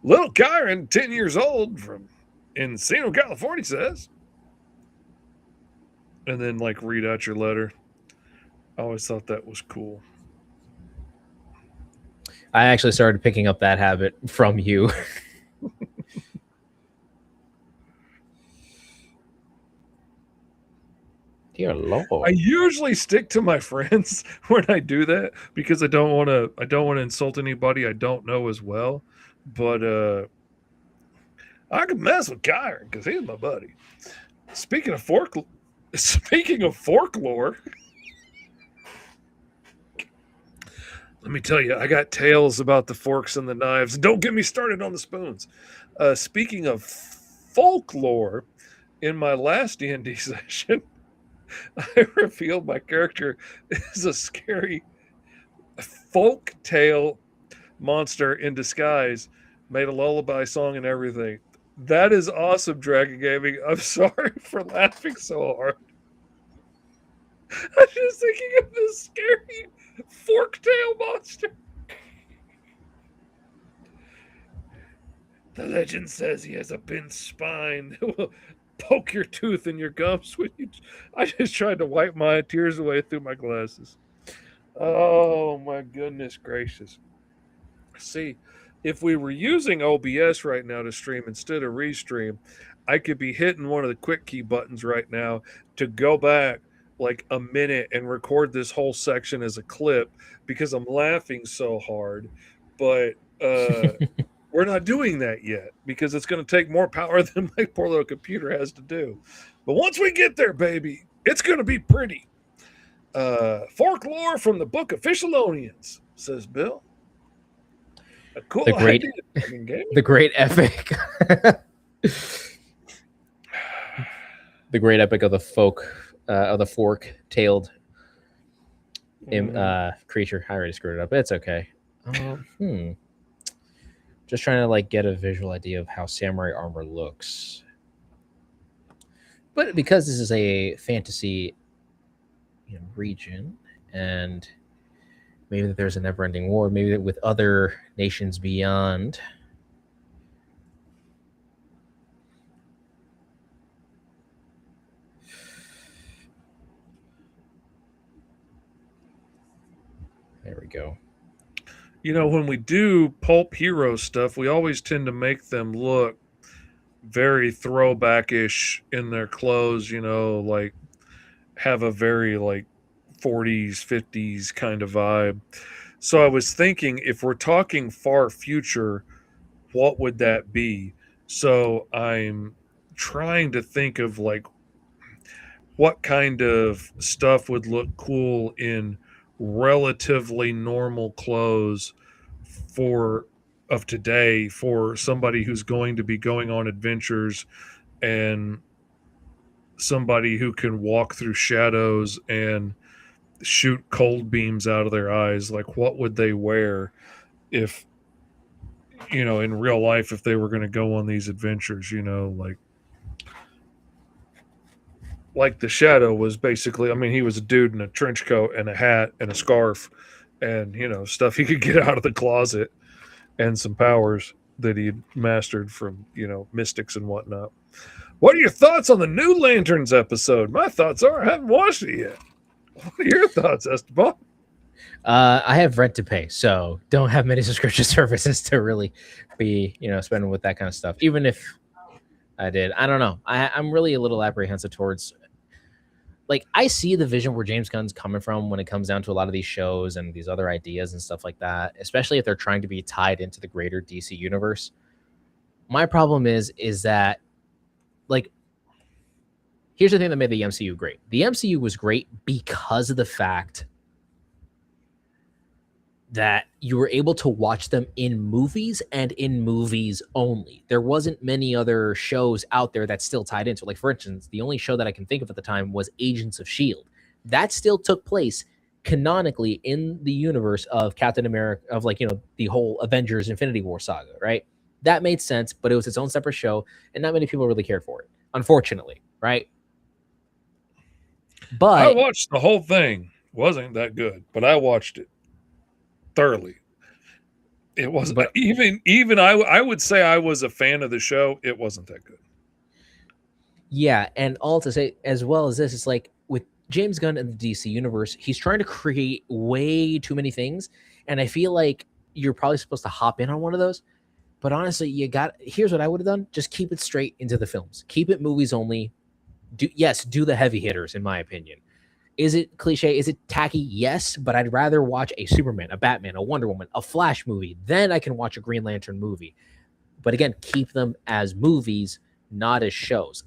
Little Kyron, 10 years old from Encino, California, says, and then like read out your letter. I always thought that was cool. I actually started picking up that habit from you. Dear I Lord. usually stick to my friends when I do that because I don't want to insult anybody I don't know as well. But I could mess with Kyron because he's my buddy. Speaking of folklore, let me tell you, I got tales about the forks and the knives. Don't get me started on the spoons. Speaking of folklore, in my last D&D session, I revealed my character is a scary folk tale monster in disguise, made a lullaby song and everything. That is awesome, Dragon Gaming. I'm sorry for laughing so hard. I'm just thinking of this scary forktail monster. The legend says he has a bent spine that will poke your tooth in your gums when you. I just tried to wipe my tears away through my glasses. Oh my goodness gracious. See, if we were using OBS right now to stream instead of restream, I could be hitting one of the quick key buttons right now to go back like a minute and record this whole section as a clip because I'm laughing so hard. But we're not doing that yet because it's going to take more power than my poor little computer has to do. But once we get there, baby, it's going to be pretty. Folklore from the Book of Fishalonians, says Bill. A cool The great- idea, Dragon Gaming. The great epic. The great epic of the fork-tailed creature. I already screwed it up. It's okay. Just trying to like get a visual idea of how samurai armor looks. But because this is a fantasy region, and maybe that there's a never-ending war, maybe with other nations beyond. There we go. You know, when we do pulp hero stuff, we always tend to make them look very throwback-ish in their clothes, you know, like have a very like 40s, 50s kind of vibe. So I was thinking if we're talking far future, what would that be? So I'm trying to think of like what kind of stuff would look cool in relatively normal clothes of today for somebody who's going to be going on adventures and somebody who can walk through shadows and shoot cold beams out of their eyes. Like what would they wear if in real life if they were going to go on these adventures, like the Shadow was basically, I mean, he was a dude in a trench coat and a hat and a scarf and, stuff he could get out of the closet and some powers that he'd mastered from, mystics and whatnot. What are your thoughts on the New Lanterns episode? My thoughts are I haven't watched it yet. What are your thoughts, Esteban? I have rent to pay, so don't have many subscription services to really be, spending with that kind of stuff. Even if I did, I don't know. I'm really a little apprehensive towards, like, I see the vision where James Gunn's coming from when it comes down to a lot of these shows and these other ideas and stuff like that, especially if they're trying to be tied into the greater DC universe. My problem is that, like, here's the thing that made the MCU great. The MCU was great because of the fact that you were able to watch them in movies and in movies only. There wasn't many other shows out there that still tied into it. Like, for instance, the only show that I can think of at the time was Agents of S.H.I.E.L.D. That still took place canonically in the universe of Captain America, of the whole Avengers Infinity War saga, right? That made sense, but it was its own separate show, and not many people really cared for it, unfortunately, right? But I watched the whole thing. Wasn't that good, but I watched it thoroughly. It wasn't, but even I would say I was a fan of the show. It wasn't that good. Yeah, and all to say, as well as this, it's like with James Gunn and the DC universe, he's trying to create way too many things, and I feel like you're probably supposed to hop in on one of those. But honestly, here's what I would have done: just keep it straight into the films, keep it movies only, do the heavy hitters, in my opinion. Is it cliche? Is it tacky? Yes, but I'd rather watch a Superman, a Batman, a Wonder Woman, a Flash movie. Then I can watch a Green Lantern movie. But again, keep them as movies, not as shows.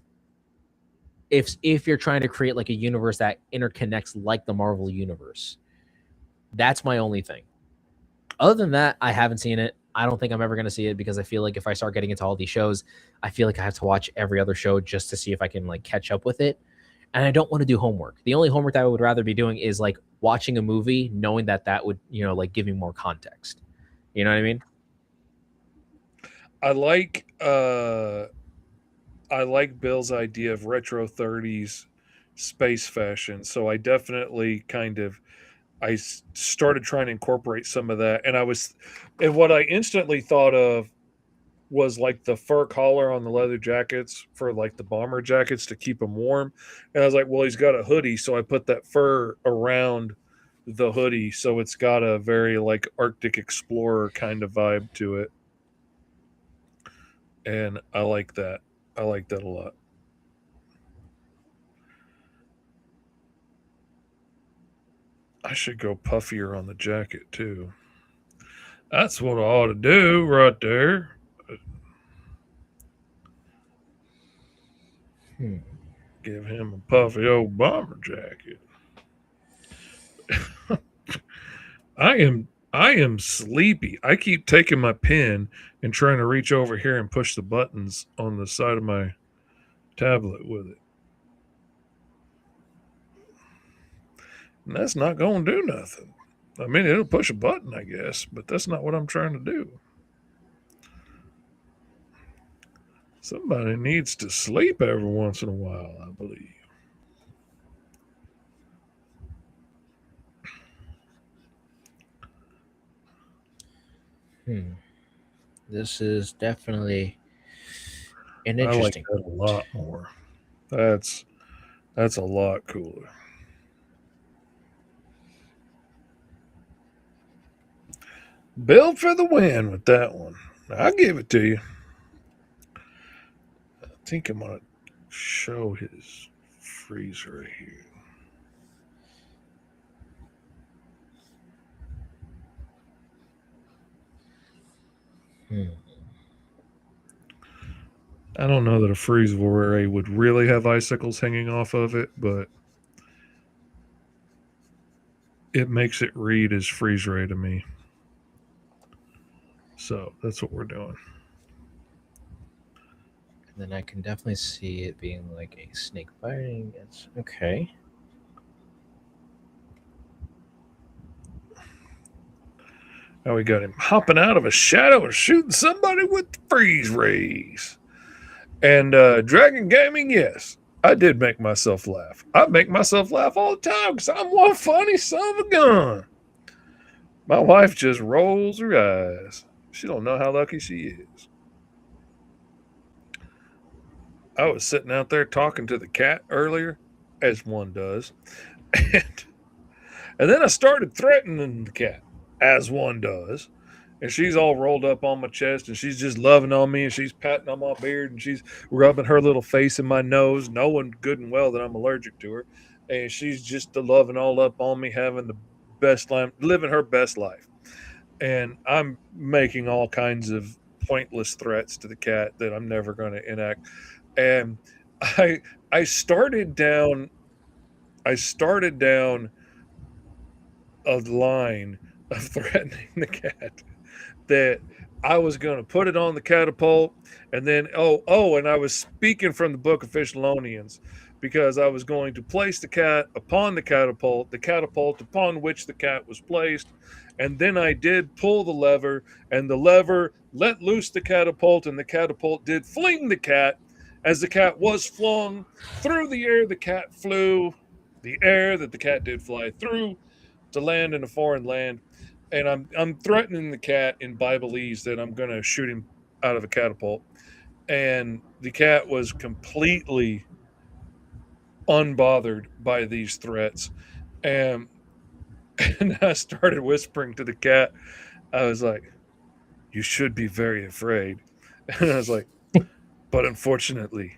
If you're trying to create like a universe that interconnects like the Marvel universe, that's my only thing. Other than that, I haven't seen it. I don't think I'm ever going to see it because I feel like if I start getting into all these shows, I feel like I have to watch every other show just to see if I can like catch up with it. And I don't want to do homework. The only homework that I would rather be doing is like watching a movie, knowing that would, like give me more context. You know what I mean? I like Bill's idea of retro 30s space fashion. So I definitely started trying to incorporate some of that, and what I instantly thought of was like the fur collar on the leather jackets for like the bomber jackets to keep them warm. And I was like, well, he's got a hoodie, so I put that fur around the hoodie, so it's got a very like Arctic explorer kind of vibe to it. And I like that. I like that a lot. I should go puffier on the jacket too. That's what I ought to do right there. Give him a puffy old bomber jacket. I am sleepy. I keep taking my pen and trying to reach over here and push the buttons on the side of my tablet with it. And that's not going to do nothing. I mean, it'll push a button, I guess, but that's not what I'm trying to do. Somebody needs to sleep every once in a while, I believe. This is definitely an I like interesting that a lot more. That's a lot cooler. Build for the win with that one. I'll give it to you. I think I'm going to show his freezer right here. I don't know that a freeze array would really have icicles hanging off of it, but it makes it read as freeze ray to me. So that's what we're doing. Then I can definitely see it being like a snake biting. It's okay. Now we got him hopping out of a shadow and shooting somebody with the freeze rays. And Dragon Gaming, yes, I did make myself laugh. I make myself laugh all the time because I'm one funny son of a gun. My wife just rolls her eyes. She don't know how lucky she is. I was sitting out there talking to the cat earlier, as one does, and, and then I started threatening the cat, as one does. And she's all rolled up on my chest and she's just loving on me and she's patting on my beard and she's rubbing her little face in my nose, knowing good and well that I'm allergic to her. And she's just loving all up on me, having the best life, living her best life. And I'm making all kinds of pointless threats to the cat that I'm never going to enact. And I I started down I started down a line of threatening the cat that I was going to put it on the catapult, and then and I was speaking from the Book of Thessalonians because I was going to place the cat upon the catapult upon which the cat was placed, and then I did pull the lever, and the lever let loose the catapult, and the catapult did fling the cat. As the cat was flung through the air, the cat flew the air that the cat did fly through to land in a foreign land, and I'm threatening the cat in Bibleese that I'm going to shoot him out of a catapult, and the cat was completely unbothered by these threats, and and I started whispering to the cat. I was like, "You should be very afraid," and I was like, "But unfortunately,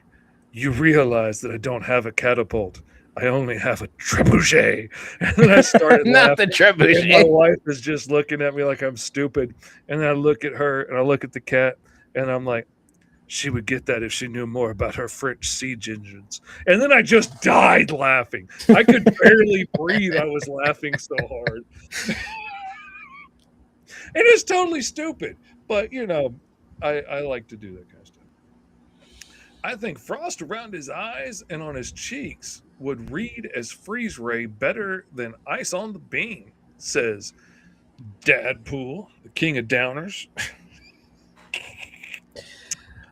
You realize that I don't have a catapult. I only have a trebuchet. And then I started Not the laughing. And my trebuchet. wife is just looking at me like I'm stupid. And then I look at her and I look at the cat and I'm like, she would get that if she knew more about her French siege engines. And then I just died laughing. I could barely breathe. I was laughing so hard. And it's totally stupid. But, I like to do that kind of stuff. I think frost around his eyes and on his cheeks would read as freeze ray better than ice on the beam, says Dadpool, the king of downers.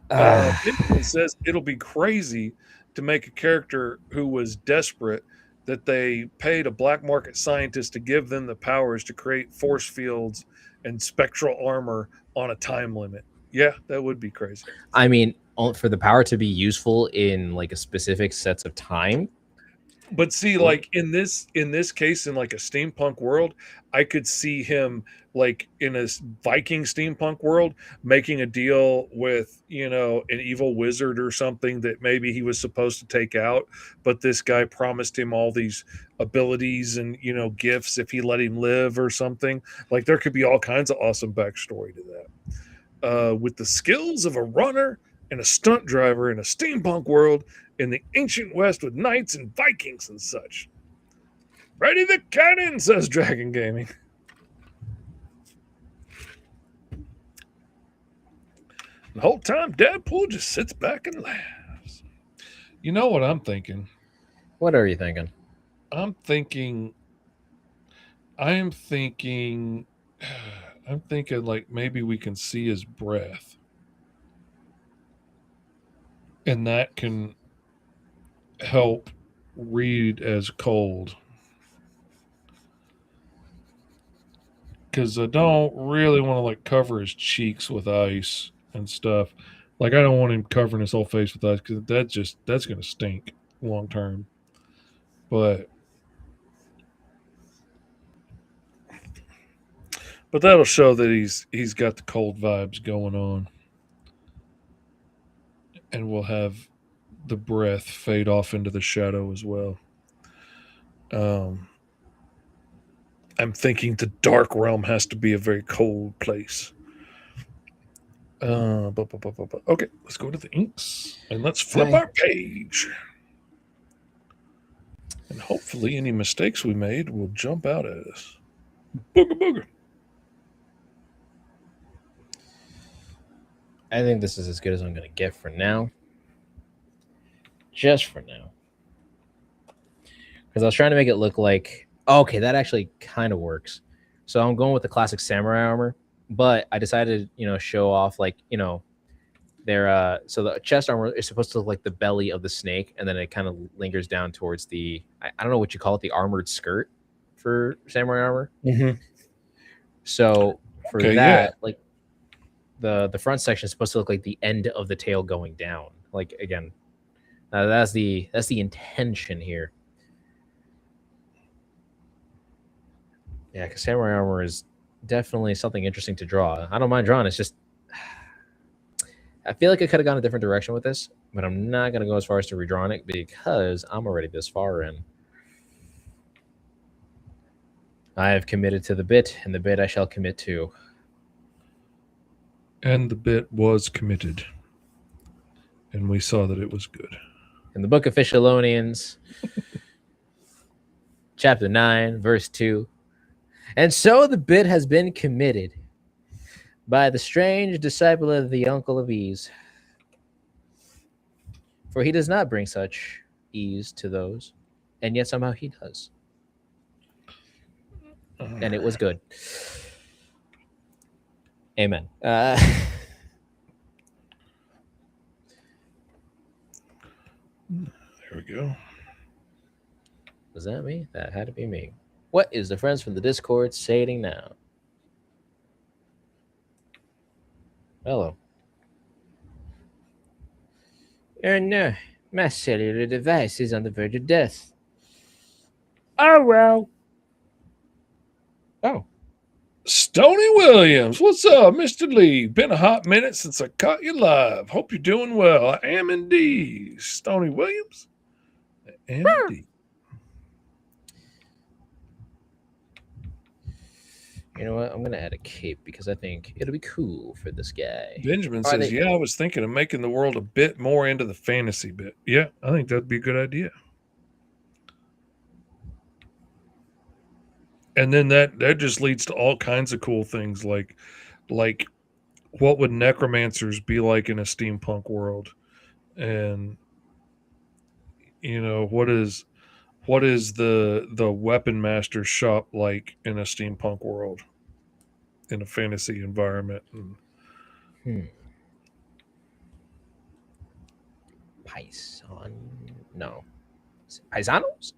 Benjamin says it'll be crazy to make a character who was desperate that they paid a black market scientist to give them the powers to create force fields and spectral armor on a time limit. Yeah, that would be crazy. I mean, for the power to be useful in like a specific sets of time. But see, like in this case, in like a steampunk world, I could see him like in a Viking steampunk world making a deal with an evil wizard or something that maybe he was supposed to take out, but this guy promised him all these abilities and gifts if he let him live or something. Like there could be all kinds of awesome backstory to that. With the skills of a runner and a stunt driver in a steampunk world in the ancient West with knights and Vikings and such. Ready the cannon, says Dragon Gaming. The whole time, Deadpool just sits back and laughs. You know what I'm thinking? What are you thinking? I'm thinking like maybe we can see his breath. And that can help read as cold. Because I don't really want to like cover his cheeks with ice and stuff. Like I don't want him covering his whole face with ice because that's gonna stink long term. But that'll show that he's got the cold vibes going on. And we'll have the breath fade off into the shadow as well. I'm thinking the dark realm has to be a very cold place. Okay, let's go to the inks and let's flip our page. And hopefully any mistakes we made will jump out at us. Booger booger. I think this is as good as I'm going to get for now. Just for now. Because I was trying to make it look like, okay, that actually kind of works. So I'm going with the classic samurai armor, but I decided, show off like, their so the chest armor is supposed to look like the belly of the snake, and then it kind of lingers down towards the, I don't know what you call it, the armored skirt for samurai armor. Mm-hmm. So for that, like the front section is supposed to look like the end of the tail going down. Like again, that's the intention here. Yeah, because samurai armor is definitely something interesting to draw. I don't mind drawing. It's just I feel like I could have gone a different direction with this, but I'm not going to go as far as to redrawing it because I'm already this far in. I have committed to the bit, and the bit I shall commit to. And the bit was committed. And we saw that it was good. In the Book of Fishalonians, chapter 9, verse 2. And so the bit has been committed by the strange disciple of the uncle of ease. For he does not bring such ease to those, and yet somehow he does. And it was good. Amen. There we go. Was that me? That had to be me. What is the friends from the Discord saying now? Hello. Oh no, my cellular device is on the verge of death. Oh well. Oh. Stony Williams, what's up, Mr. Lee? Been a hot minute since I caught you live. Hope you're doing well. I am indeed. Stony Williams. I am indeed. You know what? I'm gonna add a cape because I think it'll be cool for this guy. Benjamin Are says, they- yeah, I was thinking of making the world a bit more into the fantasy bit. Yeah, I think that'd be a good idea. And then that just leads to all kinds of cool things like what would necromancers be like in a steampunk world? And you know, what is the weapon master shop like in a steampunk world, in a fantasy environment? And Python? No. Paisanos?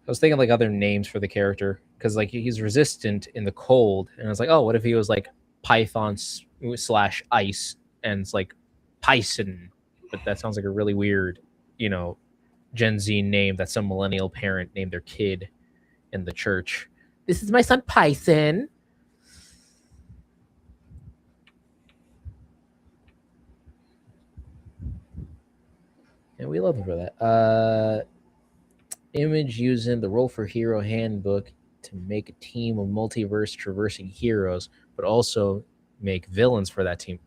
I was thinking like other names for the character because like he's resistant in the cold, and I was like, oh, what if he was like Python / ice, and it's like Python, but that sounds like a really weird, Gen Z name that some millennial parent named their kid in the church. This is my son Python. And we love him for that. Image using the Roll for Hero Handbook to make a team of multiverse traversing heroes, but also make villains for that team.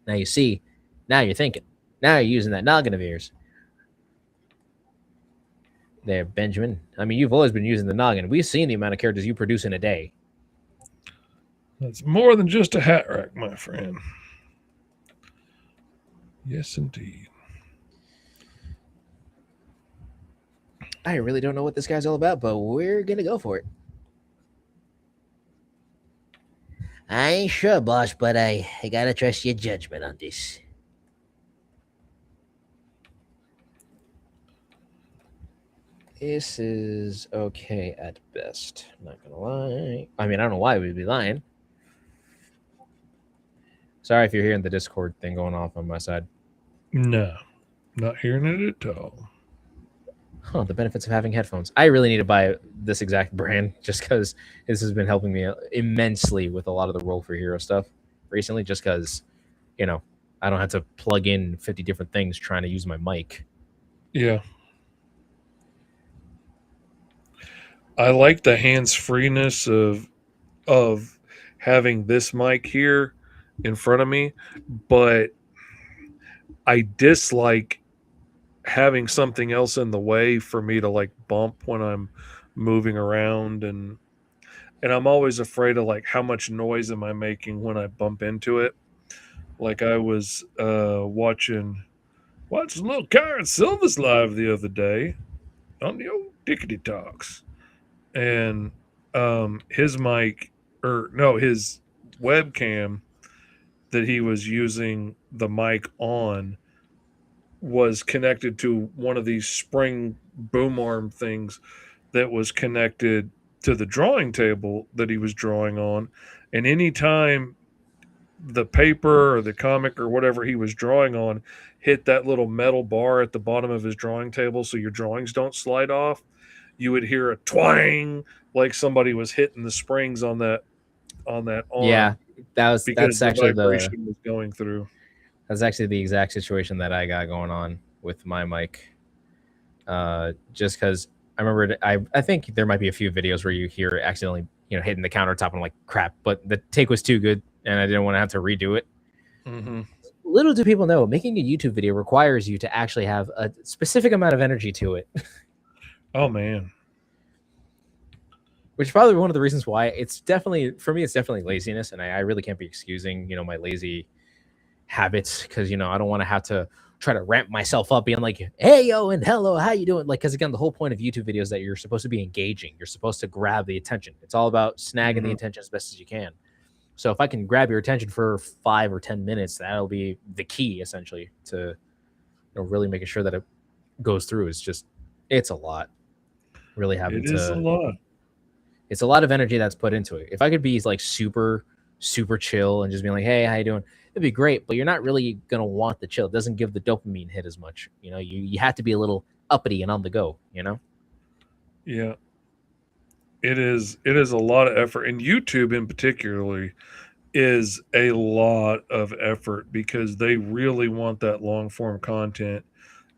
Now you see, now you're thinking. Now you're using that noggin of yours. There, Benjamin. I mean, you've always been using the noggin. We've seen the amount of characters you produce in a day. that's more than just a hat rack, my friend. Yes, indeed. I really don't know what this guy's all about, but we're going to go for it. I ain't sure, boss, but I got to trust your judgment on this. This is okay at best. I'm not going to lie. I mean, I don't know why we'd be lying. Sorry if you're hearing the Discord thing going off on my side. No, not hearing it at all. The benefits of having headphones. I really need to buy this exact brand just because this has been helping me immensely with a lot of the Roll for Hero stuff recently, just because, I don't have to plug in 50 different things trying to use my mic. Yeah. I like the hands-freeness of having this mic here in front of me, but I dislike having something else in the way for me to like bump when I'm moving around, and I'm always afraid of like how much noise am I making when I bump into it. Like I was watching little Karen Silver's live the other day on the old Dickety Talks, and his mic, his webcam that he was using the mic on was connected to one of these spring boom arm things that was connected to the drawing table that he was drawing on. And anytime the paper or the comic or whatever he was drawing on hit that little metal bar at the bottom of his drawing table so your drawings don't slide off, you would hear a twang like somebody was hitting the springs on that arm. Yeah, that's actually the vibration was going through. That's actually the exact situation that I got going on with my mic. Just because I remember, I think there might be a few videos where you hear it accidentally, hitting the countertop, and I'm like, crap. But the take was too good, and I didn't want to have to redo it. Mm-hmm. Little do people know, making a YouTube video requires you to actually have a specific amount of energy to it. Oh man. Which is probably one of the reasons why it's definitely laziness, and I really can't be excusing, my lazy habits, because I don't want to have to try to ramp myself up being like, hey yo and hello, how you doing? Like, because again, the whole point of YouTube videos is that you're supposed to be engaging, you're supposed to grab the attention. It's all about snagging the attention as best as you can. So if I can grab your attention for 5 or 10 minutes, that'll be the key essentially to really making sure that it goes through. It's a lot, really having It is a lot. It's a lot of energy that's put into it. If I could be like super chill and just be like, hey, how you doing? It'd be great, but you're not really going to want the chill. It doesn't give the dopamine hit as much. You have to be a little uppity and on the go, Yeah. It is a lot of effort, and YouTube in particularly is a lot of effort because they really want that long form content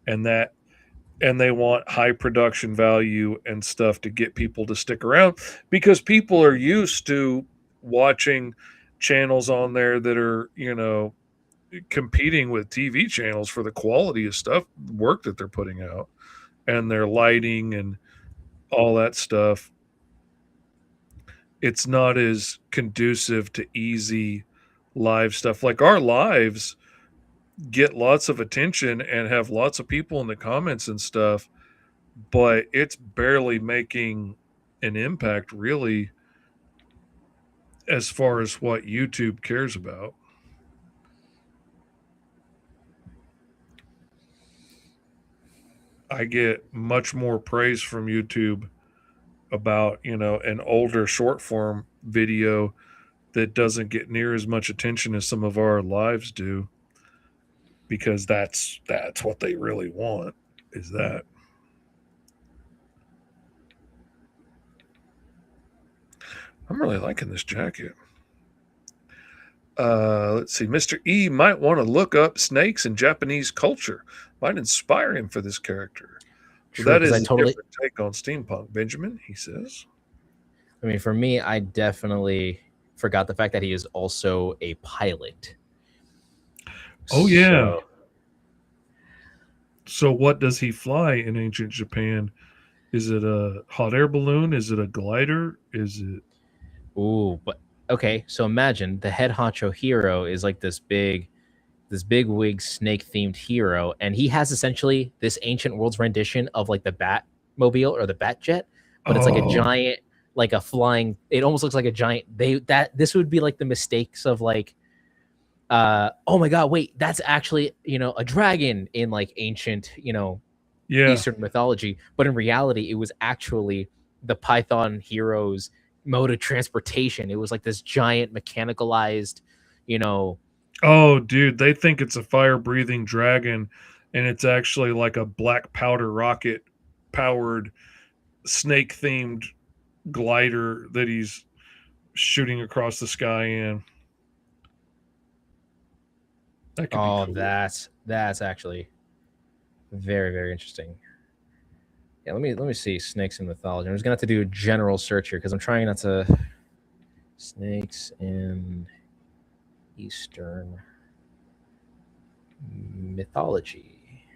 and they want high production value and stuff to get people to stick around because people are used to watching channels on there that are, competing with TV channels for the quality of stuff, work that they're putting out and their lighting and all that stuff. It's not as conducive to easy live stuff. Like our lives get lots of attention and have lots of people in the comments and stuff, but it's barely making an impact really as far as what YouTube cares about. I get much more praise from YouTube about, an older short form video that doesn't get near as much attention as some of our lives do because that's what they really want is that. I'm really liking this jacket. Let's see. Mr. E might want to look up snakes in Japanese culture. Might inspire him for this character. So True, that 'cause is I a totally. different take on steampunk, Benjamin, he says. I mean, for me, I definitely forgot the fact that he is also a pilot. Oh, yeah. So, So what does he fly in ancient Japan? Is it a hot air balloon? Is it a glider? Is it... ooh, but okay. So imagine the head honcho hero is like this big wig snake themed hero, and he has essentially this ancient world's rendition of like the Batmobile or the Batjet, but it's like a Oh, giant, like a flying. It almost looks like a giant. This would be like the mistakes of like, oh my god, wait, that's actually a dragon in like ancient yeah. Eastern mythology, but in reality, it was actually the Python hero's mode of transportation. It was like this giant mechanicalized, you know, Oh, dude, they think it's a fire-breathing dragon, and it's actually like a black powder rocket powered snake-themed glider that he's shooting across the sky in. That could be oh, cool. that's actually very, very interesting. Yeah, let me see snakes in mythology. I'm just gonna have to do a general search here because I'm trying not to snakes in Eastern mythology.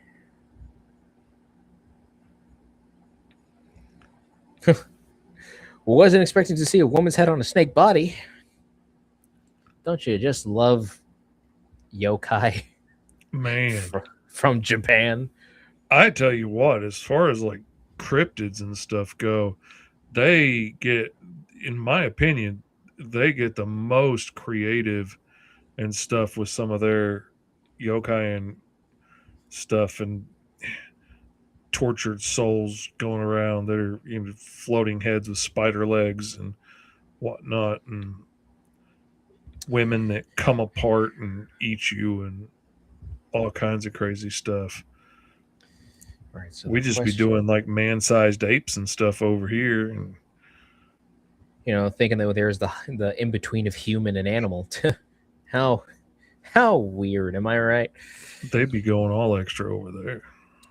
Wasn't expecting to see a woman's head on a snake body. Don't you just love yokai Man, from Japan? I tell you what, as far as like cryptids and stuff go, they get, in my opinion, they get the most creative and stuff with some of their yokai and stuff and tortured souls going around that are floating heads with spider legs and whatnot, and women that come apart and eat you and all kinds of crazy stuff. All right, so We just be doing like man-sized apes and stuff over here, and thinking that there's the in between of human and animal. How weird, am I right? they be going all extra over there.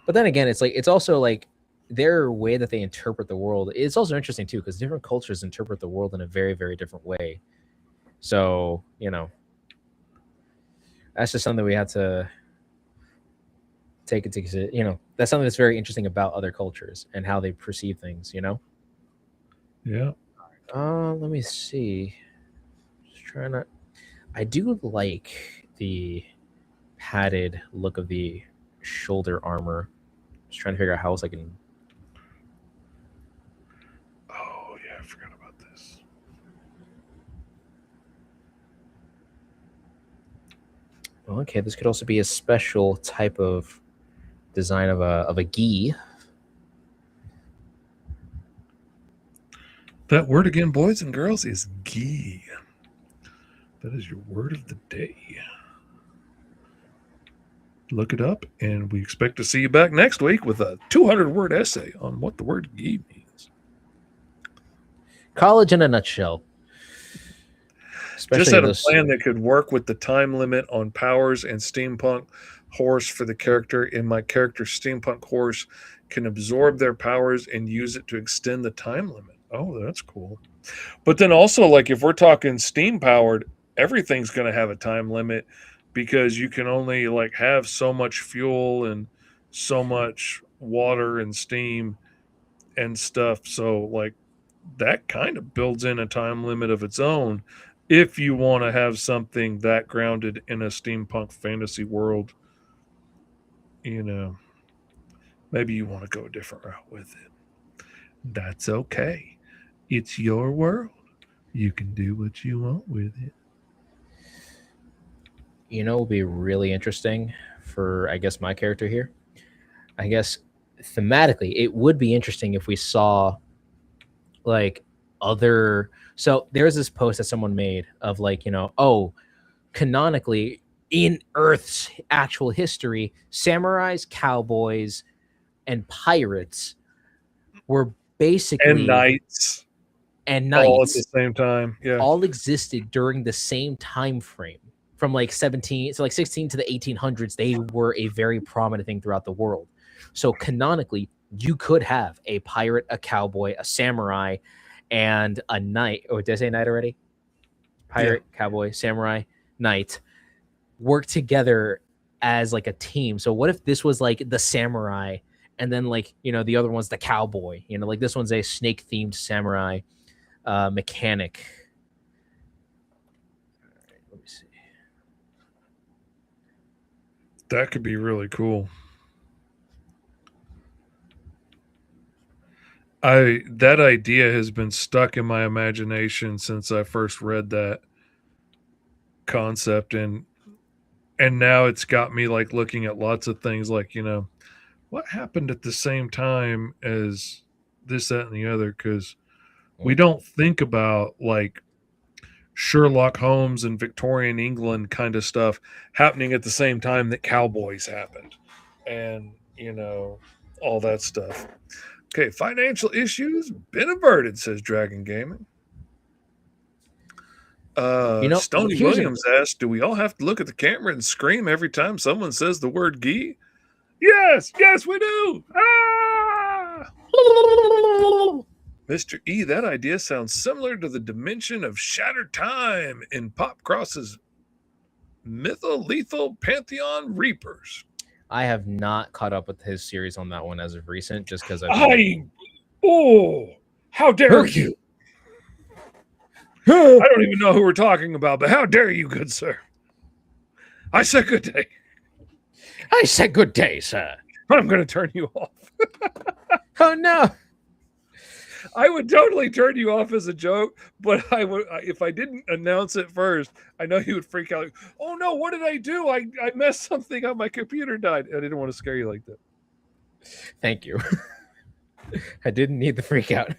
But then again, it's also like their way that they interpret the world. It's also interesting too because different cultures interpret the world in a very, very different way. So that's just something we have to take into consideration. That's something that's very interesting about other cultures and how they perceive things. Yeah. Let me see. Just trying to. I do like the padded look of the shoulder armor. Just trying to figure out how else I can. Oh yeah, I forgot about this. Okay, this could also be a special type of design of a gi. That word again, boys and girls, is gi. That is your word of the day. Look it up, and we expect to see you back next week with a 200-word essay on what the word gi means. College in a nutshell. Especially Just had a those. plan that could work with the time limit on powers and steampunk horse for the character. And my character's steampunk horse can absorb their powers and use it to extend the time limit. Oh, that's cool. But then also, like, if we're talking steam powered, everything's going to have a time limit because you can only like have so much fuel and so much water and steam and stuff. So like that kind of builds in a time limit of its own if you want to have something that grounded in a steampunk fantasy world. You know, maybe you want to go a different route with it. That's okay. It's your world. You can do what you want with it. You know, will be really interesting for, I guess, my character here. I guess thematically, it would be interesting if we saw like other. So there's this post that someone made of like, oh, canonically in Earth's actual history, samurais, cowboys, and pirates were basically And knights. and All at knights the same time. Yeah. all existed during the same time frame from like 17 so like 16 to the 1800s. They were a very prominent thing throughout the world. So canonically you could have a pirate, a cowboy, a samurai, and a knight. Oh, did I say knight already? Pirate, cowboy, samurai, knight work together as like a team. So what if this was like the samurai and then like the other one's the cowboy, like this one's a snake themed samurai mechanic. All right, let me see. That could be really cool. That idea has been stuck in my imagination since I first read that concept, and now it's got me like looking at lots of things like, what happened at the same time as this, that, and the other, because we don't think about like Sherlock Holmes and Victorian England kind of stuff happening at the same time that cowboys happened, and all that stuff. Okay, financial issues been averted, says Dragon Gaming. Stony Williams asked, do we all have to look at the camera and scream every time someone says the word "gee"? Yes, we do. Ah! Mr. E, that idea sounds similar to the dimension of shattered time in Pop Cross's Mytho-Lethal Pantheon Reapers. I have not caught up with his series on that one as of recent, just because how dare you? I don't even know who we're talking about, but how dare you, good sir? I said good day. I said good day, sir. I'm going to turn you off. Oh, no. I would totally turn you off as a joke, but I would if I didn't announce it first. I know you would freak out. Like, oh no, what did I do? I messed something up. My computer died. I didn't want to scare you like that. Thank you. I didn't need the freak out.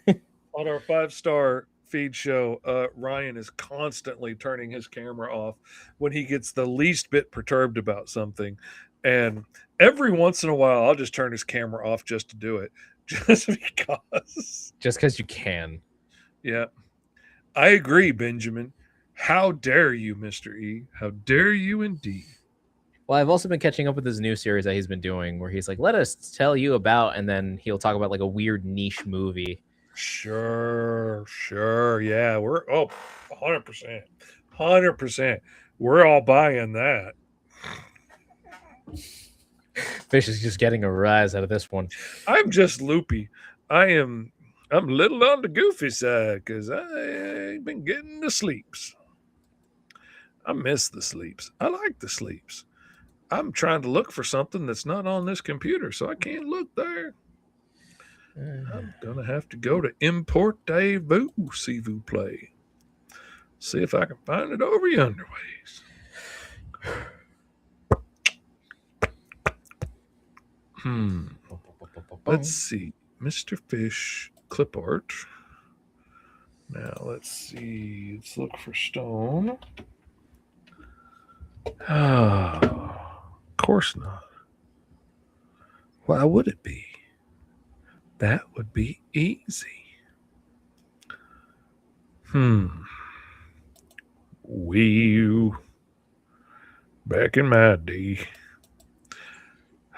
On our 5-star feed show, Ryan is constantly turning his camera off when he gets the least bit perturbed about something, and every once in a while, I'll just turn his camera off just to do it. Just because you can. Yeah. I agree, Benjamin. How dare you, Mr. E? How dare you indeed? Well, I've also been catching up with this new series that he's been doing where he's like, let us tell you about, and then he'll talk about like a weird niche movie. Sure. Yeah, we're 100%. 100%. We're all buying that. Fish is just getting a rise out of this one. I'm just loopy. I'm a little on the goofy side because I ain't been getting the sleeps. I miss the sleeps. I like the sleeps. I'm trying to look for something that's not on this computer, so I can't look there. I'm gonna have to go to import vous, s'il vous plaît. See if I can find it over yonder ways. Let's see. Mr. Fish clip art. Now let's see. Let's look for stone. Oh, of course not. Why would it be? That would be easy. Wii U. Back in my day.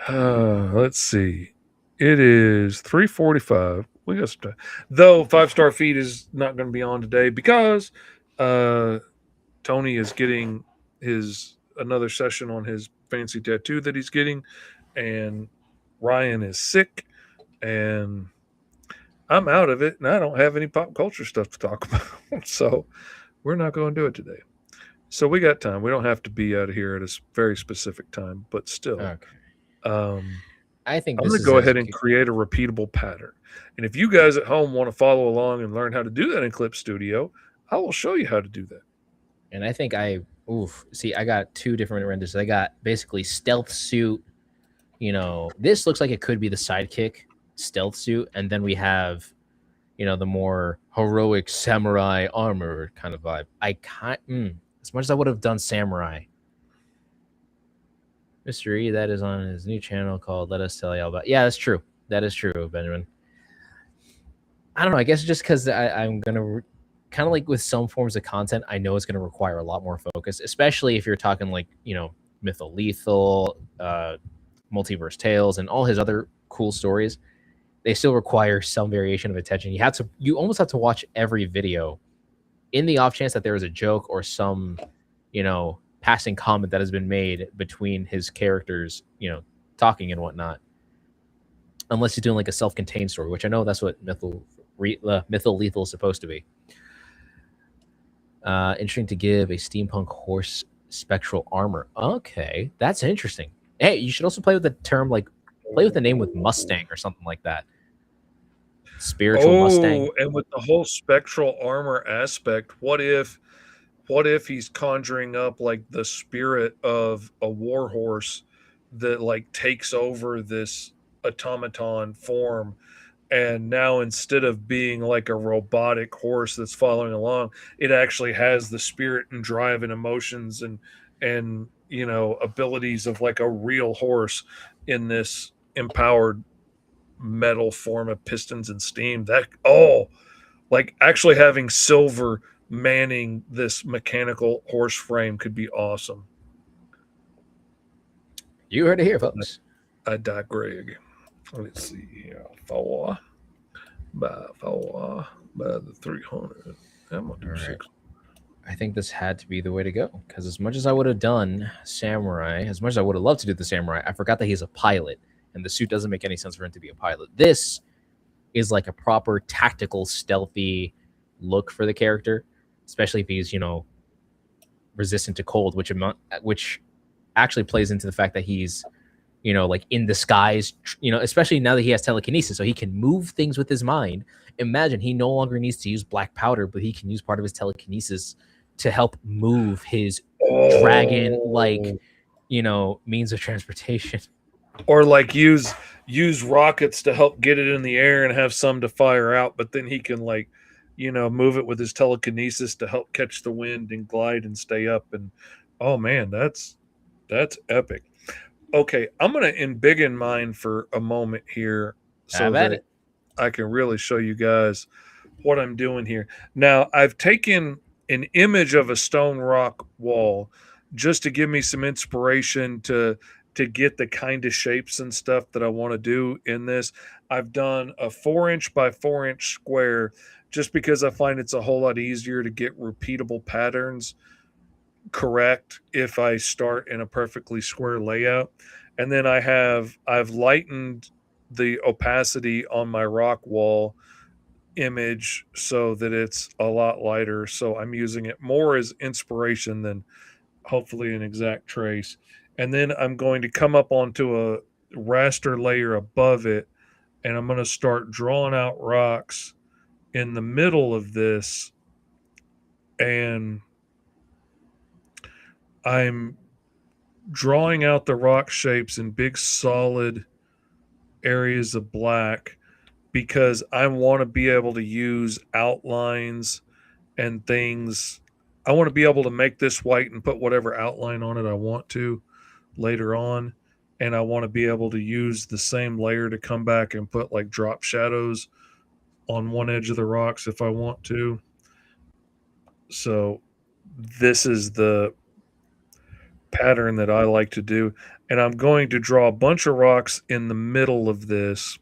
Let's see. It is 3:45. We got some time. Though 5-star feed is not going to be on today because Tony is getting his another session on his fancy tattoo that he's getting, and Ryan is sick, and I'm out of it, and I don't have any pop culture stuff to talk about. So we're not going to do it today. So we got time. We don't have to be out of here at a very specific time, but still. Okay. Um, I think I'm this going to is go as ahead and good- create a repeatable pattern. And if you guys at home want to follow along and learn how to do that in Clip Studio, I will show you how to do that. And I think I got two different renders. I got basically stealth suit. This looks like it could be the sidekick stealth suit, and then we have, the more heroic samurai armor kind of vibe. As much as I would have done samurai. Mr. E, that is on his new channel called Let Us Tell Y'all About. Yeah, that's true. That is true, Benjamin. I don't know. I guess just because I'm going to kind of like with some forms of content, I know it's going to require a lot more focus, especially if you're talking like, Mytho Lethal, Multiverse Tales, and all his other cool stories. They still require some variation of attention. You almost have to watch every video in the off chance that there is a joke or some, passing comment that has been made between his characters, talking and whatnot. Unless he's doing like a self-contained story, which I know that's what Mytho Lethal is supposed to be. Interesting to give a steampunk horse spectral armor. Okay, that's interesting. Hey, you should also play with the term play with the name with Mustang or something like that. Spiritual Mustang. And with the whole spectral armor aspect, what if he's conjuring up like the spirit of a war horse that like takes over this automaton form, and now instead of being like a robotic horse that's following along, it actually has the spirit and drive and emotions and abilities of like a real horse in this empowered metal form of pistons and steam. Like actually having silver manning this mechanical horse frame could be awesome. You heard it here, folks. I digress. Let's see here. Four by the 300. I'm gonna do All right. 6. I think this had to be the way to go because as much as I would have done samurai, as much as I would have loved to do the samurai, I forgot that he's a pilot and the suit doesn't make any sense for him to be a pilot. This is like a proper tactical, stealthy look for the character, especially if he's, resistant to cold, which actually plays into the fact that he's, like in disguise, especially now that he has telekinesis, so he can move things with his mind. Imagine he no longer needs to use black powder, but he can use part of his telekinesis to help move his dragon means of transportation. Or like use rockets to help get it in the air and have some to fire out, but then he can move it with his telekinesis to help catch the wind and glide and stay up. And oh man, that's epic. Okay, I'm gonna embiggen mine for a moment here so that I can really show you guys what I'm doing here. Now, I've taken an image of a stone rock wall just to give me some inspiration to get the kind of shapes and stuff that I want to do in this. I've done a 4-inch by 4-inch square just because I find it's a whole lot easier to get repeatable patterns correct if I start in a perfectly square layout. And then I've lightened the opacity on my rock wall image so that it's a lot lighter. So I'm using it more as inspiration than hopefully an exact trace. And then I'm going to come up onto a raster layer above it, and I'm going to start drawing out rocks in the middle of this. And I'm drawing out the rock shapes in big solid areas of black because I want to be able to use outlines and things. I want to be able to make this white and put whatever outline on it I want to later on. And I want to be able to use the same layer to come back and put like drop shadows on one edge of the rocks if I want to. So this is the pattern that I like to do. And I'm going to draw a bunch of rocks in the middle of this.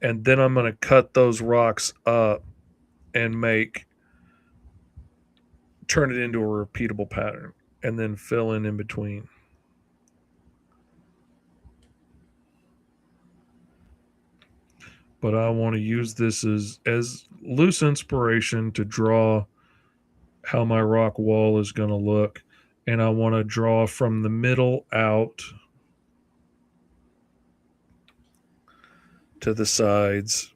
And then I'm going to cut those rocks up and turn it into a repeatable pattern and then fill in between. But I want to use this as loose inspiration to draw how my rock wall is going to look. And I want to draw from the middle out to the sides.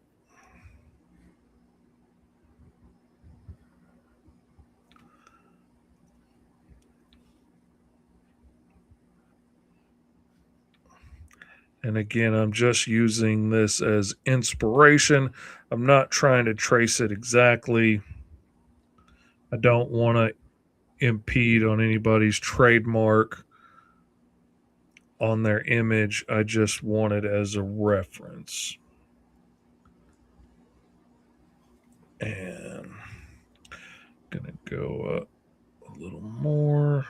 And again, I'm just using this as inspiration. I'm not trying to trace it exactly. I don't want to impede on anybody's trademark on their image. I just want it as a reference. And I'm going to go up a little more.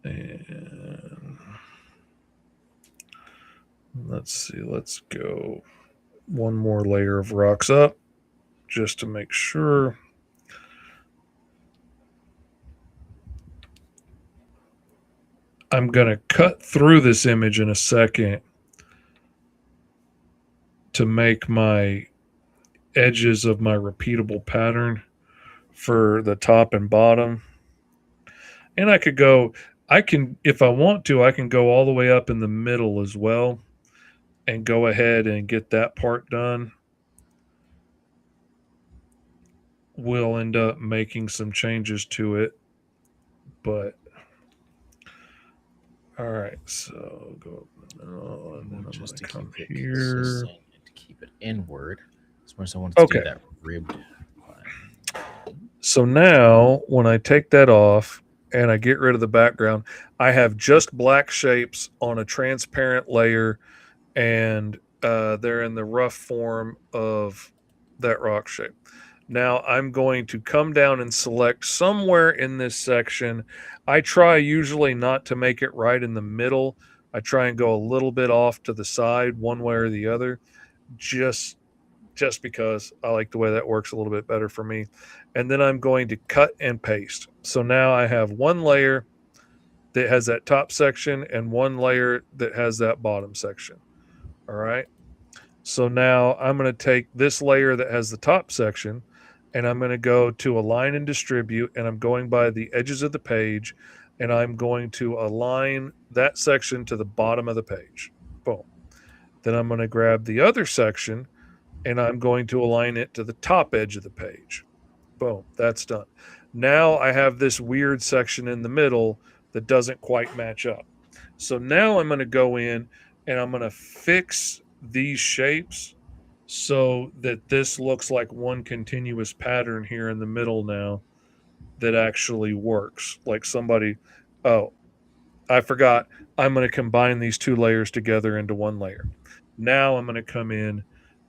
And let's see, let's go one more layer of rocks up just to make sure. I'm going to cut through this image in a second to make my edges of my repeatable pattern for the top and bottom. And if I want to, I can go all the way up in the middle as well and go ahead and get that part done. We'll end up making some changes to it, but all right, so go up the middle, and then I'm Just to going to come keep it here. consistent and to keep it inward. That's why I wanted to do that ribbed line. So now when I take that off and I get rid of the background, I have just black shapes on a transparent layer, and they're in the rough form of that rock shape. Now I'm going to come down and select somewhere in this section. I try usually not to make it right in the middle. I try and go a little bit off to the side, one way or the other, just because I like the way that works a little bit better for me. And then I'm going to cut and paste. So now I have one layer that has that top section and one layer that has that bottom section. All right. So now I'm going to take this layer that has the top section, and I'm going to go to align and distribute, and I'm going by the edges of the page, and I'm going to align that section to the bottom of the page. Boom. Then I'm going to grab the other section, and I'm going to align it to the top edge of the page. Boom. That's done. Now I have this weird section in the middle that doesn't quite match up. So now I'm going to go in and I'm going to fix these shapes so that this looks like one continuous pattern here in the middle now that actually works. Like oh, I forgot. I'm going to combine these two layers together into one layer. Now I'm going to come in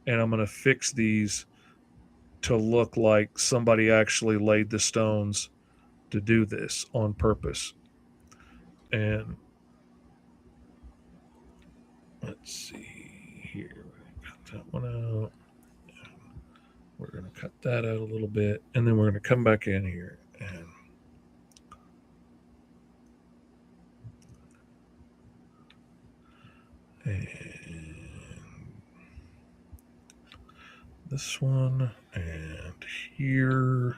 and I'm going to fix these to look like somebody actually laid the stones to do this on purpose. And let's see here. Cut that one out. We're going to cut that out a little bit. And then we're going to come back in here and this one and here.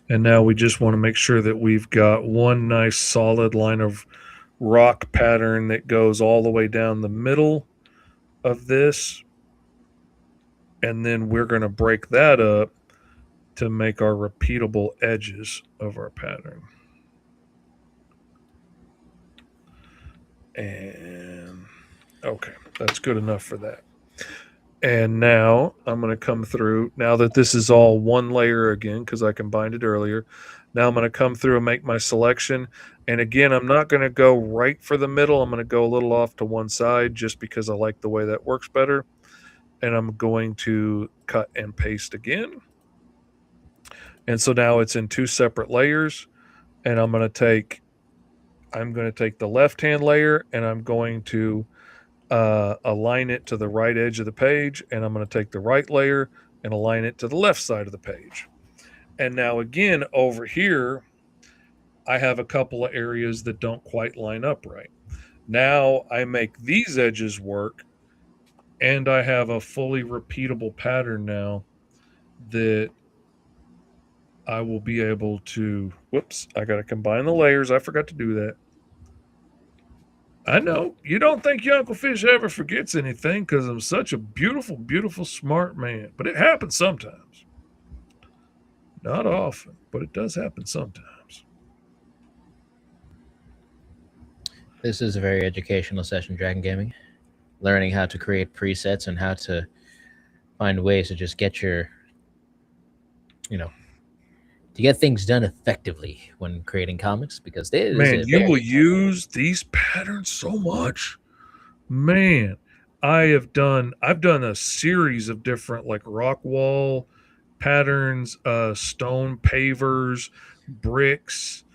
And now we just want to make sure that we've got one nice solid line of rock pattern that goes all the way down the middle of this. And then we're going to break that up to make our repeatable edges of our pattern. And okay, that's good enough for that. And now I'm going to come through, now that this is all one layer again, because I combined it earlier. Now I'm going to come through and make my selection. And again, I'm not going to go right for the middle. I'm going to go a little off to one side just because I like the way that works better. And I'm going to cut and paste again. And so now it's in two separate layers. And I'm going to take the left-hand layer and I'm going to align it to the right edge of the page, and I'm going to take the right layer and align it to the left side of the page. And now again, over here, I have a couple of areas that don't quite line up right. Now I make these edges work, and I have a fully repeatable pattern now that I will be able to, whoops, I got to combine the layers. I forgot to do that. I know. You don't think your Uncle Fish ever forgets anything because I'm such a beautiful, beautiful, smart man. But it happens sometimes. Not often, but it does happen sometimes. This is a very educational session, Dragon Gaming. Learning how to create presets and how to find ways to just get your, to get things done effectively when creating comics, because Man, you will use these patterns so much. Man, I've done a series of different like rock wall patterns, stone pavers, bricks,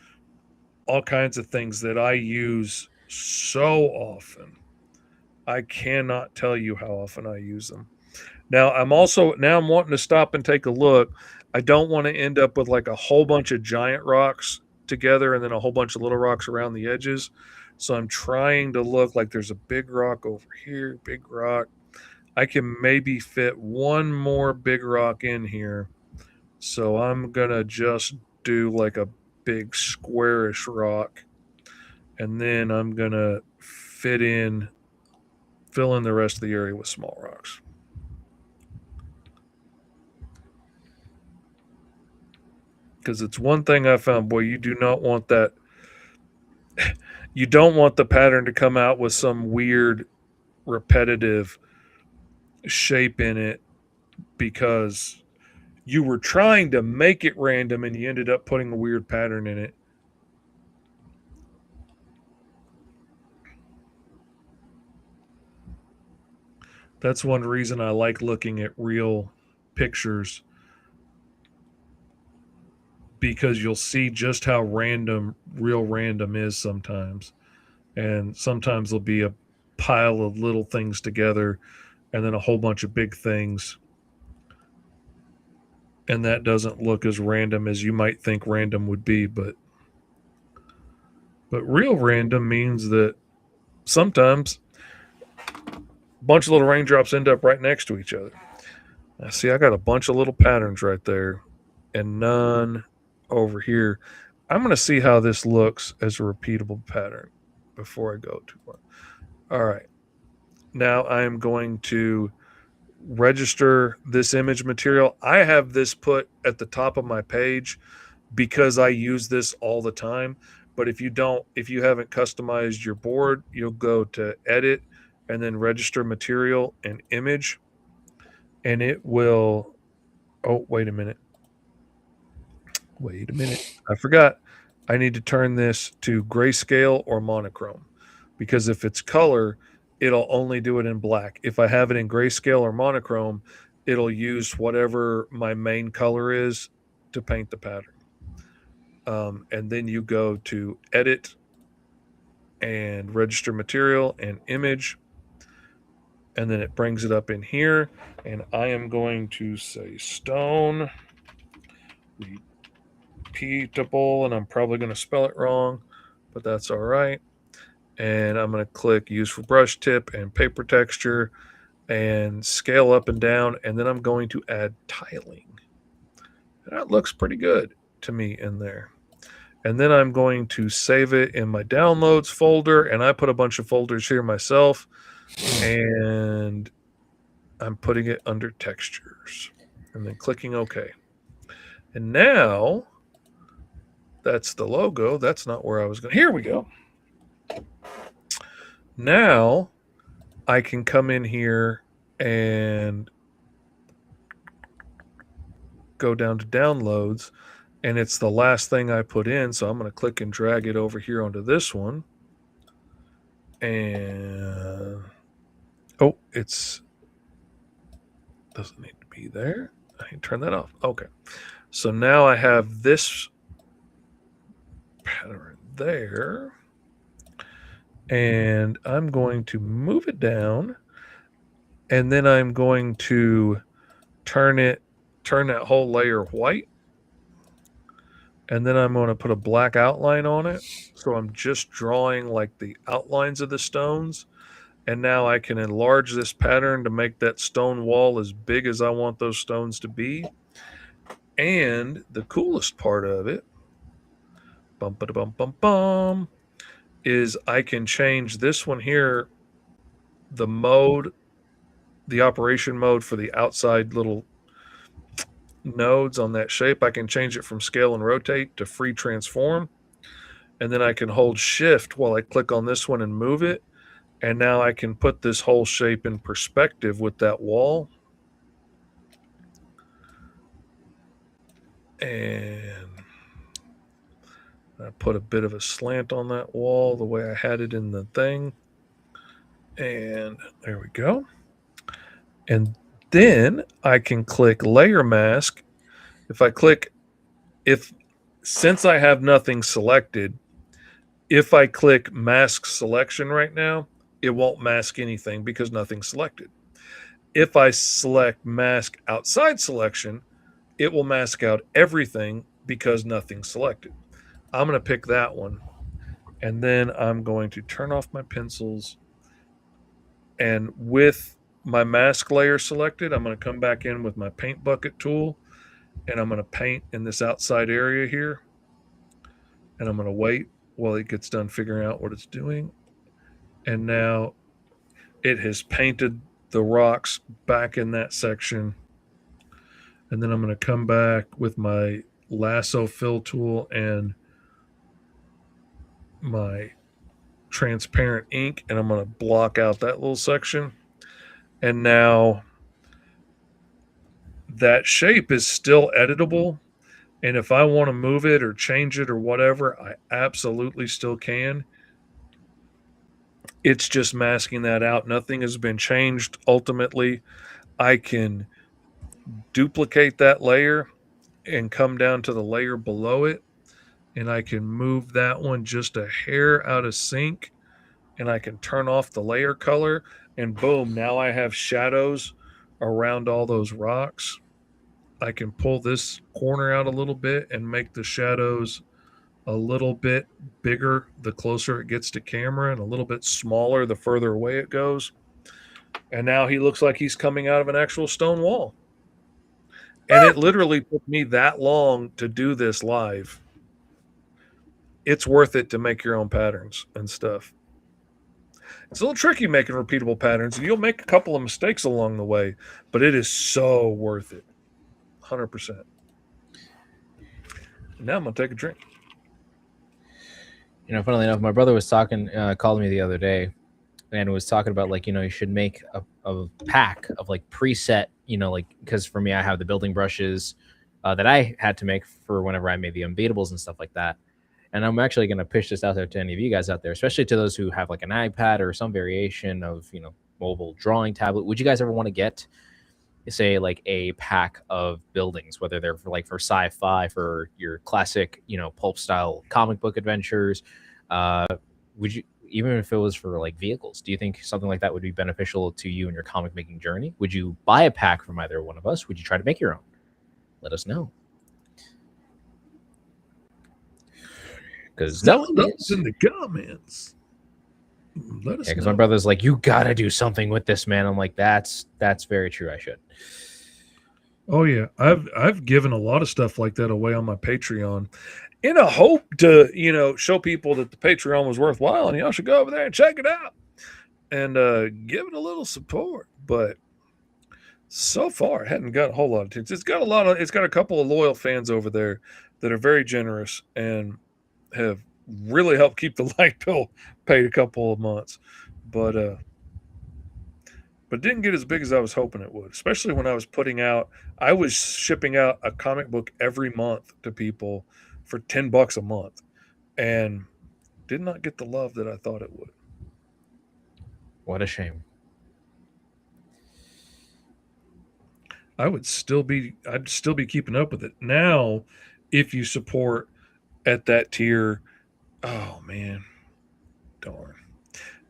all kinds of things that I use so often. I cannot tell you how often I use them. Now I'm wanting to stop and take a look. I don't want to end up with like a whole bunch of giant rocks together and then a whole bunch of little rocks around the edges. So I'm trying to look like there's a big rock over here, big rock. I can maybe fit one more big rock in here. So I'm going to just do like a big squarish rock. And then I'm going to fill in the rest of the area with small rocks. Because it's one thing I found, boy, you do not want that. You don't want the pattern to come out with some weird repetitive shape in it because you were trying to make it random and you ended up putting a weird pattern in it. That's one reason I like looking at real pictures, because you'll see just how real random is sometimes. And sometimes there'll be a pile of little things together and then a whole bunch of big things. And that doesn't look as random as you might think random would be, but real random means that sometimes a bunch of little raindrops end up right next to each other. Now, see, I got a bunch of little patterns right there and none over here. I'm going to see how this looks as a repeatable pattern before I go too far. All right. Now I am going to register this image material. I have this put at the top of my page because I use this all the time. But if you haven't customized your board, you'll go to edit and then register material and image. And it will, oh, wait a minute. I forgot. I need to turn this to grayscale or monochrome, because if it's color, it'll only do it in black. If I have it in grayscale or monochrome, it'll use whatever my main color is to paint the pattern. And then you go to edit and register material and image. And then it brings it up in here. And I am going to say stone repeatable, and I'm probably going to spell it wrong, but that's all right. And I'm going to click use for brush tip and paper texture and scale up and down. And then I'm going to add tiling. That looks pretty good to me in there. And then I'm going to save it in my downloads folder. And I put a bunch of folders here myself. And I'm putting it under textures and then clicking OK. And now that's the logo. That's not where I was going. Here we go. Now I can come in here and go down to downloads, and it's the last thing I put in. So I'm going to click and drag it over here onto this one. And it's doesn't need to be there. I can turn that off. Okay. So now I have this pattern there. And I'm going to move it down. And then I'm going to turn that whole layer white. And then I'm going to put a black outline on it. So I'm just drawing like the outlines of the stones. And now I can enlarge this pattern to make that stone wall as big as I want those stones to be. And the coolest part of it, is I can change this one here, the operation mode for the outside little nodes on that shape. I can change it from scale and rotate to free transform. And then I can hold shift while I click on this one and move it. And now I can put this whole shape in perspective with that wall. And I put a bit of a slant on that wall the way I had it in the thing. And there we go. And then I can click layer mask. Since I have nothing selected, if I click mask selection right now, it won't mask anything because nothing's selected. If I select mask outside selection, it will mask out everything because nothing's selected. I'm going to pick that one. And then I'm going to turn off my pencils. And with my mask layer selected, I'm going to come back in with my paint bucket tool. And I'm going to paint in this outside area here. And I'm going to wait while it gets done figuring out what it's doing. And now it has painted the rocks back in that section. And then I'm going to come back with my lasso fill tool and my transparent ink, and I'm going to block out that little section. And now that shape is still editable. And if I want to move it or change it or whatever, I absolutely still can. It's just masking that out. Nothing has been changed. Ultimately, I can duplicate that layer and come down to the layer below it. And I can move that one just a hair out of sync. And I can turn off the layer color. And boom, now I have shadows around all those rocks. I can pull this corner out a little bit and make the shadows a little bit bigger the closer it gets to camera and a little bit smaller the further away it goes. And now he looks like he's coming out of an actual stone wall. And it literally took me that long to do this live. It's worth it to make your own patterns and stuff. It's a little tricky making repeatable patterns, and you'll make a couple of mistakes along the way, but it is so worth it. 100%. Now I'm going to take a drink. You know, funnily enough, my brother was called me the other day and was talking about, like, you know, you should make a pack of like preset, you know, like, because for me, I have the building brushes that I had to make for whenever I made the unbeatables and stuff like that. And I'm actually going to pitch this out there to any of you guys out there, especially to those who have like an iPad or some variation of, you know, mobile drawing tablet. Would you guys ever want to get, say, like a pack of buildings, whether they're for sci-fi, for your classic, you know, pulp style comic book adventures? Would you, even if it was for like vehicles, do you think something like that would be beneficial to you in your comic making journey? Would you buy a pack from either one of us? Would you try to make your own? Let us know. Because Tell us in the comments. Let us know. Because my brother's like, you gotta do something with this, man. I'm like, that's very true. I should. Oh yeah, I've given a lot of stuff like that away on my Patreon, in a hope to, you know, show people that the Patreon was worthwhile, and y'all should go over there and check it out and give it a little support. But so far, it hadn't got a whole lot of attention. It's got a couple of loyal fans over there that are very generous and have really helped keep the light bill paid a couple of months. But but it didn't get as big as I was hoping it would. Especially when I was shipping out a comic book every month to people for $10 a month, and did not get the love that I thought it would. What a shame. I'd still be keeping up with it now if you support at that tier. Oh man, darn.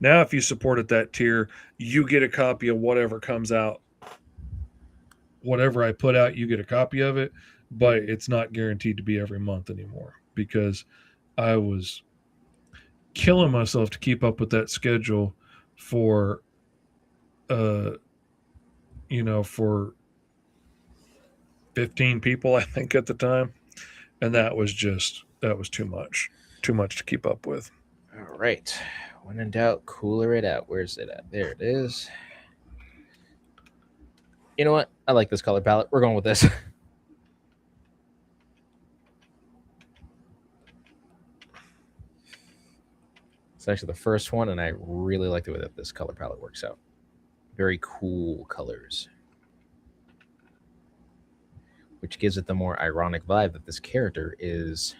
Now if you support at that tier, you get a copy of whatever comes out. Whatever I put out, you get a copy of it, but it's not guaranteed to be every month anymore because I was killing myself to keep up with that schedule for for 15 people, I think, at the time. And that was too much to keep up with. All right. When in doubt, cooler it out. Where's it at? There it is. You know what? I like this color palette. We're going with this. It's actually the first one, and I really like the way that this color palette works out. Very cool colors. Which gives it the more ironic vibe that this character is,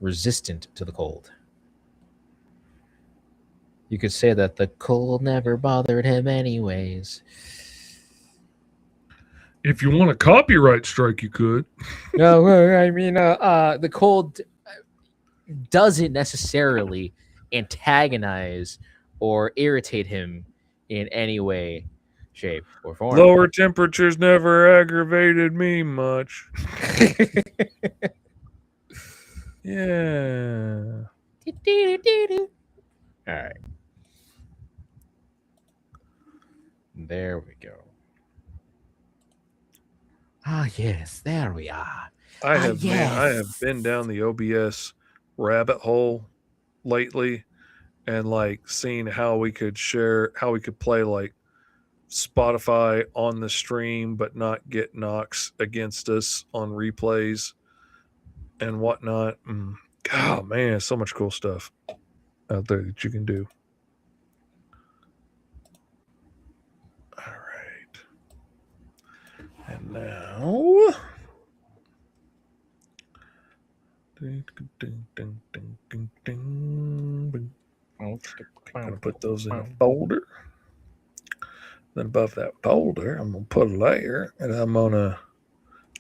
resistant to the cold. You could say that the cold never bothered him anyways. If you want a copyright strike, you could. No, I mean, the cold doesn't necessarily antagonize or irritate him in any way, shape, or form. Lower temperatures never aggravated me much. Yeah. All right. There we go. Ah, yes, there we are. I have yes. been down the OBS rabbit hole lately and like seeing how we could play like Spotify on the stream but not get knocks against us on replays and whatnot. God, man, so much cool stuff out there that you can do. All right. And now I'm gonna put those in a folder. Then above that folder, I'm gonna put a layer, and I'm gonna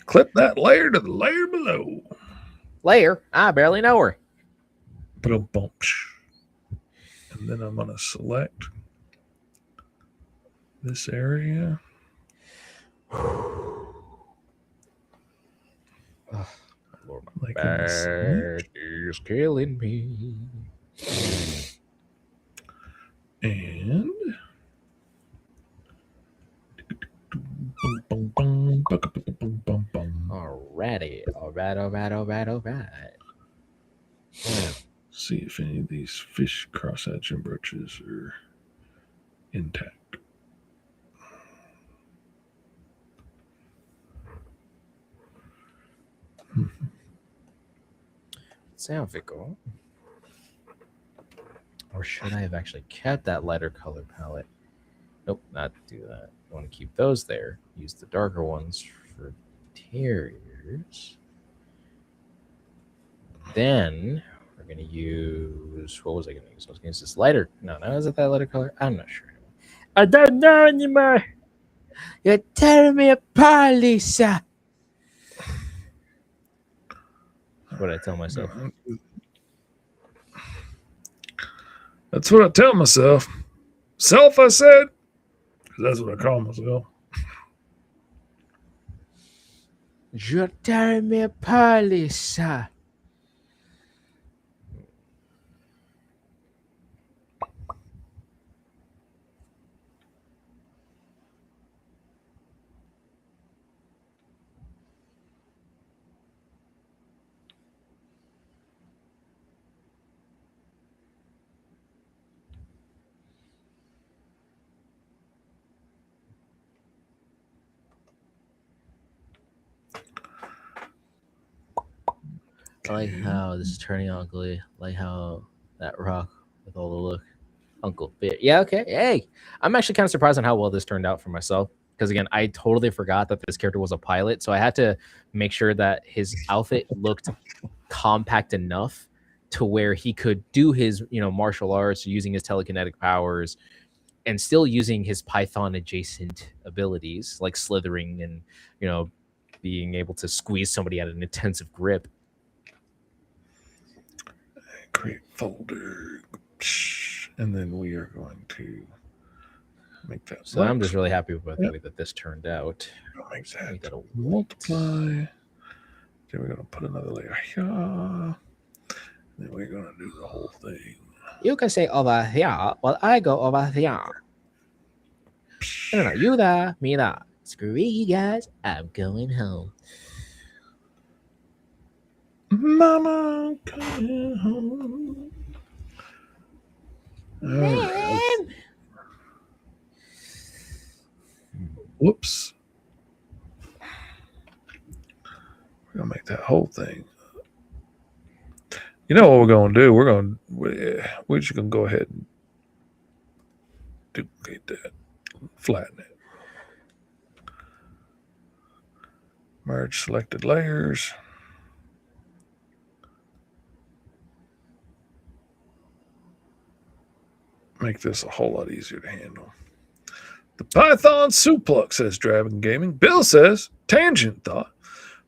clip that layer to the layer below. Layer? I barely know her. And then I'm gonna select this area. Lord, my Like back is killing me. And Alrighty. All right. See if any of these fish cross-hatching brooches are intact. Sound fickle. Or should I have actually kept that lighter color palette? Nope, not do that. I want to keep those there. Use the darker ones for interiors. Then we're going to use... What was I going to use? I was going to use this lighter... No, is it that lighter color? I'm not sure. I don't know anymore. You're tearing me apart, Lisa. What did I tell myself? That's what I tell myself. Self, I said. That's what I call myself. You're tearing me apart, Lisa. I like how this is turning ugly. I like how that rock with all the look Uncle Fit. Yeah, okay. Hey, I'm actually kind of surprised on how well this turned out for myself. Because again, I totally forgot that this character was a pilot, so I had to make sure that his outfit looked compact enough to where he could do his, martial arts using his telekinetic powers and still using his Python adjacent abilities like slithering and, being able to squeeze somebody at an intensive grip. Create folder. And then we are going to make that. So I'm just really happy with the way that this turned out. Make that Make that a multiply. Then we're going to put another layer here. Then we're going to do the whole thing. You can say over here while I go over here. No, you there, me there. Screw you guys, I'm going home. Mama coming home. Right. Whoops. We're going to make that whole thing. You know what we're going to do? We're just going to go ahead and duplicate that. Flatten it. Merge selected layers. Make this a whole lot easier to handle. The Python Suplex, says Dragon Gaming. Bill says, tangent thought.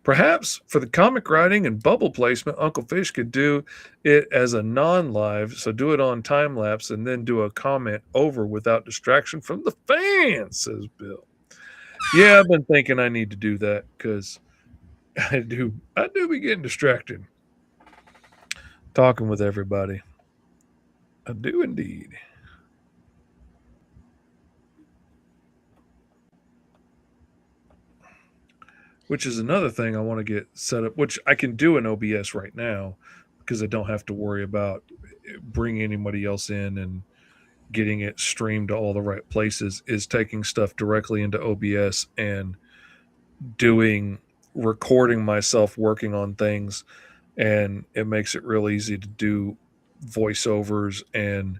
Perhaps for the comic writing and bubble placement, Uncle Fish could do it as a non-live, so do it on time lapse and then do a comment over without distraction from the fans, says Bill. Yeah, I've been thinking I need to do that because I do be getting distracted talking with everybody. I do indeed. Which is another thing I want to get set up, which I can do in OBS right now because I don't have to worry about bringing anybody else in and getting it streamed to all the right places, is taking stuff directly into OBS and recording myself working on things. And it makes it real easy to do voiceovers and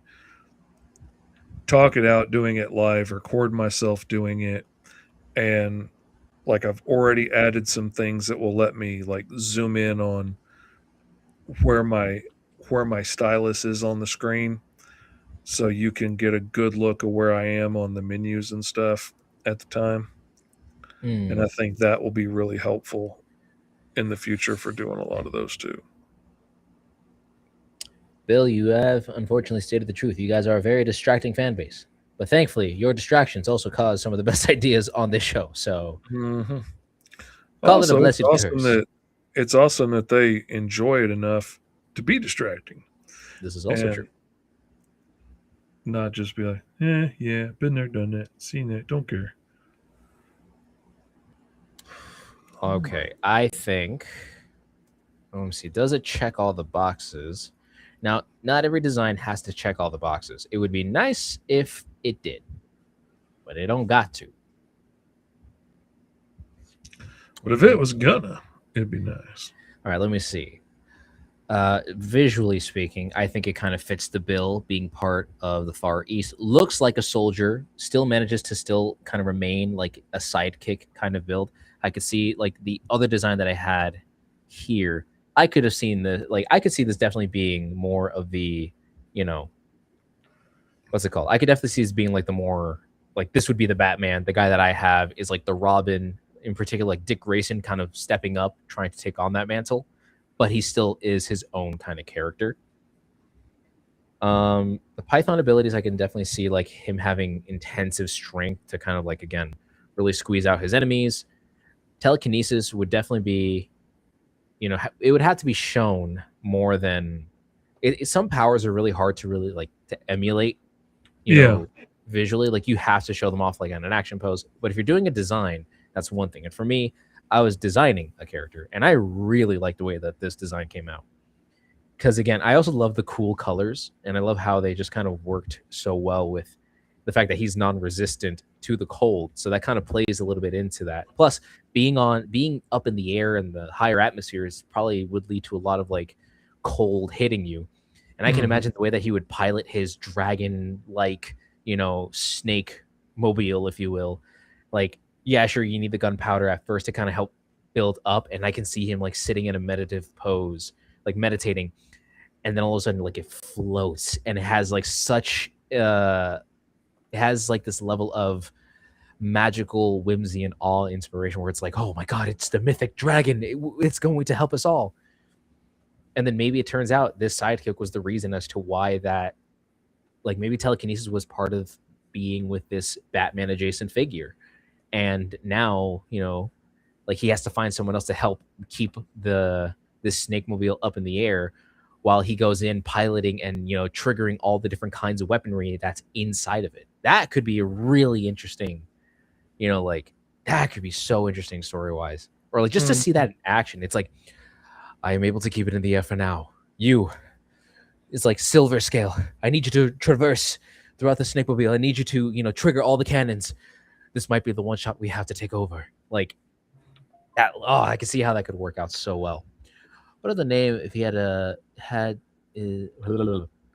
talk it out, doing it live, record myself doing it. And like I've already added some things that will let me like zoom in on where my stylus is on the screen, so you can get a good look of where I am on the menus and stuff at the time. And I think that will be really helpful in the future for doing a lot of those too. Bill, you have unfortunately stated the truth. You guys are a very distracting fan base. But thankfully, your distractions also cause some of the best ideas on this show. So, call it a blessed curse. It's awesome that they enjoy it enough to be distracting. This is also true. Not just be like, yeah, been there, done that, seen that, don't care. Okay, I think. Let me see. Does it check all the boxes? Now, not every design has to check all the boxes. It would be nice if it did, but it don't got to. But if it was gonna, it'd be nice. All right, let me see. Visually speaking, I think it kind of fits the bill, being part of the Far East. Looks like a soldier, still manages to still kind of remain like a sidekick kind of build. I could see like the other design that I had here. I could have seen I could see this definitely being more of the, what's it called? I could definitely see this being like the more, like this would be the Batman. The guy that I have is like the Robin, in particular, like Dick Grayson kind of stepping up, trying to take on that mantle, but he still is his own kind of character. The Python abilities, I can definitely see like him having intensive strength to kind of like, again, really squeeze out his enemies. Telekinesis would definitely be, it would have to be shown more than some powers are really hard to really like to emulate, you know, visually. Like you have to show them off like on an action pose. But if you're doing a design, that's one thing. And for me, I was designing a character and I really like the way that this design came out. Because again, I also love the cool colors and I love how they just kind of worked so well with the fact that he's non-resistant to the cold. So that kind of plays a little bit into that. Plus being up in the air and the higher atmospheres probably would lead to a lot of like cold hitting you. And I can Mhm. imagine the way that he would pilot his dragon like, snake mobile, if you will. Like, yeah, sure, you need the gunpowder at first to kind of help build up, and I can see him like sitting in a meditative pose, like meditating, and then all of a sudden like it floats and it has like such it has like this level of magical whimsy and awe inspiration where it's like, oh my god, it's the mythic dragon, it's going to help us all. And then maybe it turns out this sidekick was the reason as to why that, like, maybe telekinesis was part of being with this Batman adjacent figure. And now, like, he has to find someone else to help keep this snake mobile up in the air while he goes in piloting and triggering all the different kinds of weaponry that's inside of it. That could be a really interesting, like, that could be so interesting story wise, or like just to see that in action. It's like, I am able to keep it in the air for now. You, it's like silver scale. I need you to traverse throughout the snake mobile. I need you to trigger all the cannons. This might be the one shot we have to take over. Like that. Oh, I can see how that could work out so well. What other name if he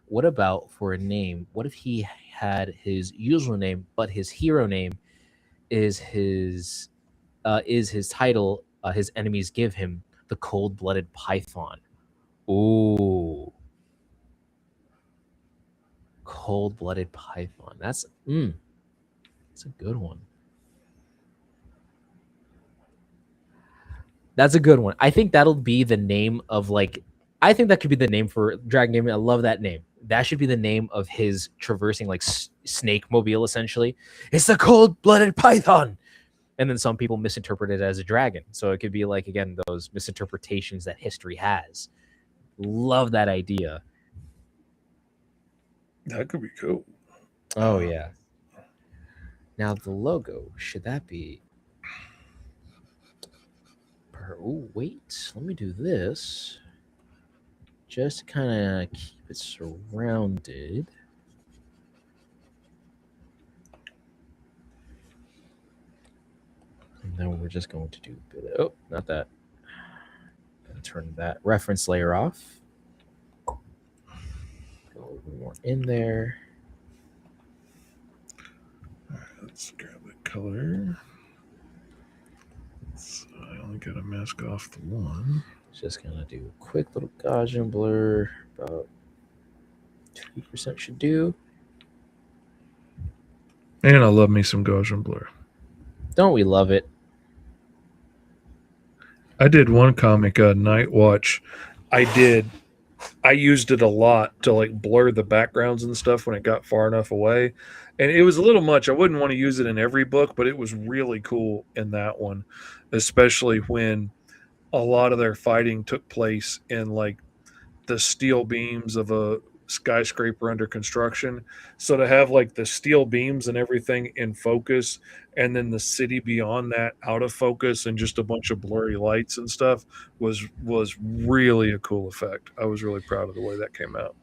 what about for a name? What if he had his usual name, but his hero name is his title? His enemies give him the cold-blooded Python. Ooh, cold-blooded Python. That's a good one. That's a good one. I think that'll be the name of like. I think that could be the name for Dragon Gaming. I love that name. That should be the name of his traversing like snake mobile. Essentially, it's the cold-blooded Python. And then some people misinterpret it as a dragon. So it could be like, again, those misinterpretations that history has. Love that idea. That could be cool. Oh, yeah. Now the logo, should that be... Oh, wait. Let me do this. Just to kind of keep it surrounded. And then we're just going to do... Oh, not that. Gonna turn that reference layer off. Go a little bit more in there. All right, let's grab the color. So I only got to mask off the one. Just gonna do a quick little Gaussian blur. About 2% should do. And I love me some Gaussian blur. Don't we love it? I did one comic, Night Watch. I used it a lot to like blur the backgrounds and stuff when it got far enough away. And it was a little much. I wouldn't want to use it in every book, but it was really cool in that one, especially when a lot of their fighting took place in like the steel beams of a skyscraper under construction. So to have like the steel beams and everything in focus and then the city beyond that out of focus and just a bunch of blurry lights and stuff was really a cool effect. I was really proud of the way that came out.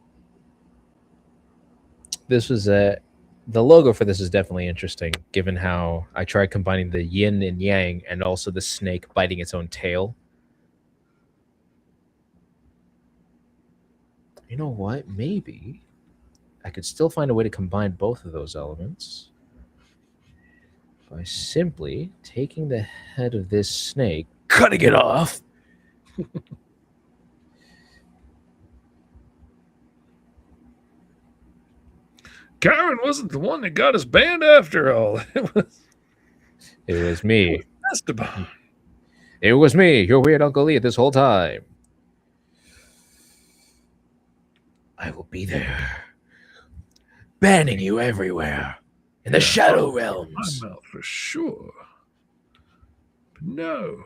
This was the logo for this is definitely interesting, given how I tried combining the yin and yang and also the snake biting its own tail. You know what? Maybe I could still find a way to combine both of those elements by simply taking the head of this snake, cutting it off. Karen wasn't the one that got us banned after all. It was me. Esteban. It was me, your weird Uncle Lee, this whole time. I will be there, banning you everywhere in the Shadow Realms. My mouth for sure. But no.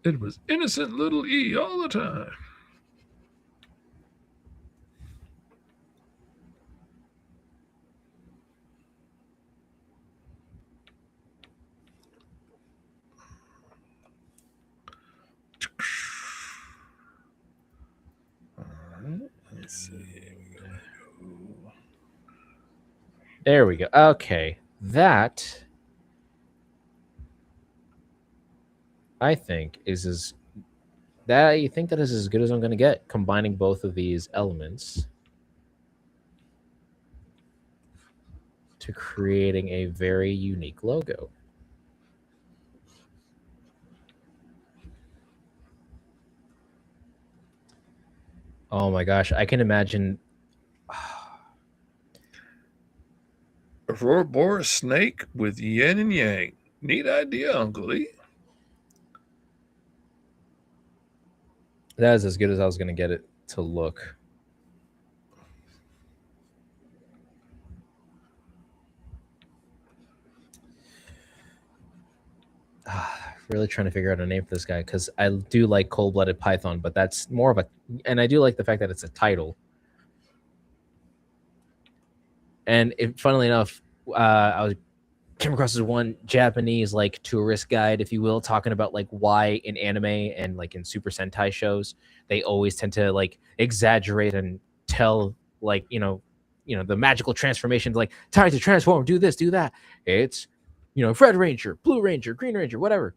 It was innocent little E all the time. Let's see. There we go. Okay, that I think is as That you think that is as good as I'm going to get, combining both of these elements to creating a very unique logo. Oh my gosh, I can imagine. Aurora Boreas snake with yin and yang. Neat idea, Uncle Lee. That is as good as I was going to get it to look. Really trying to figure out a name for this guy because I do like Cold-Blooded Python, but that's more of a, and I do like the fact that it's a title. And funnily enough, I came across this one Japanese like tourist guide, if you will, talking about like why in anime and like in Super Sentai shows they always tend to like exaggerate and tell like the magical transformations, like time to transform, do this, do that. It's Red Ranger, Blue Ranger, Green Ranger, whatever.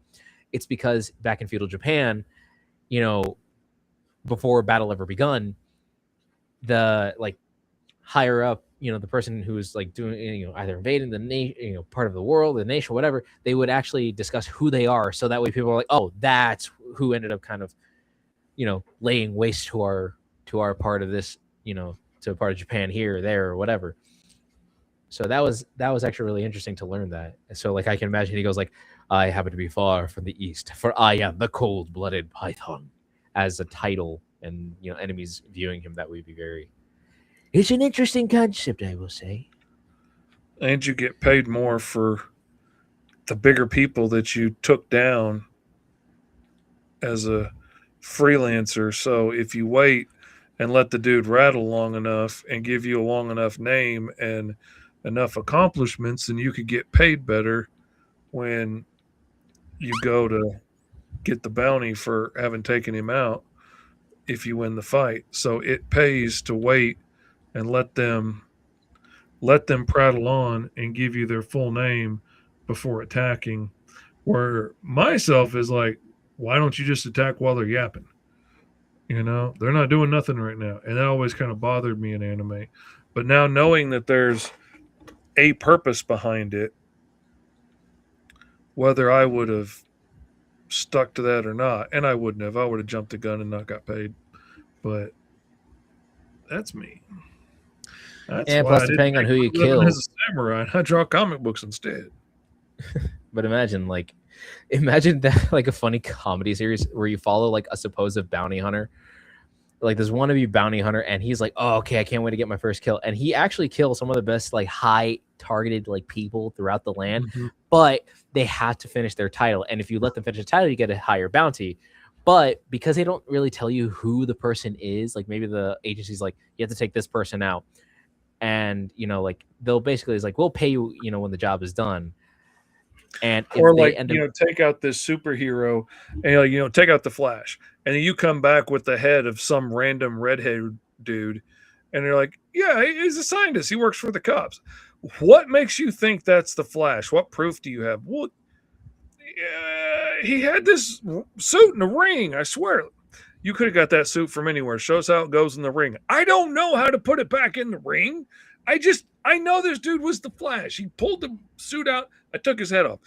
It's because back in feudal Japan, before battle ever begun, the like higher up, the person who's like doing, either invading the nation, part of the world, the nation, whatever, they would actually discuss who they are. So that way people are like, oh, that's who ended up kind of, laying waste to our part of this, to a part of Japan here or there or whatever. So that was actually really interesting to learn that. So like I can imagine he goes like, I happen to be far from the east, for I am the cold-blooded python, as a title, and enemies viewing him that would be very. It's an interesting concept, I will say. And you get paid more for the bigger people that you took down as a freelancer. So if you wait and let the dude rattle long enough and give you a long enough name and enough accomplishments, then you could get paid better when you go to get the bounty for having taken him out if you win the fight. So it pays to wait and let them prattle on and give you their full name before attacking. Where myself is like, why don't you just attack while they're yapping? They're not doing nothing right now. And that always kind of bothered me in anime. But now knowing that there's a purpose behind it, whether I would have stuck to that or not, and I wouldn't have, I would have jumped the gun and not got paid. But that's me. That's And why plus, I didn't depending on make who you my living kill, as a samurai. I draw comic books instead. but imagine that like a funny comedy series where you follow like a supposed bounty hunter, like this wannabe bounty hunter, and he's like, oh, okay, I can't wait to get my first kill, and he actually kills some of the best like high targeted like people throughout the land, but they have to finish their title, and if you let them finish the title, you get a higher bounty. But because they don't really tell you who the person is, like maybe the agency's like, you have to take this person out, and like they'll basically is like, we'll pay you, when the job is done. And if or they like end up, take out this superhero and take out the Flash, and then you come back with the head of some random redhead dude, and they're like, yeah, he's a scientist, he works for the cops. What makes you think that's the Flash? What proof do you have? Well, he had this suit in the ring, I swear. You could have got that suit from anywhere. Shows how it goes in the ring. I don't know how to put it back in the ring. I know this dude was the Flash. He pulled the suit out. I took his head off.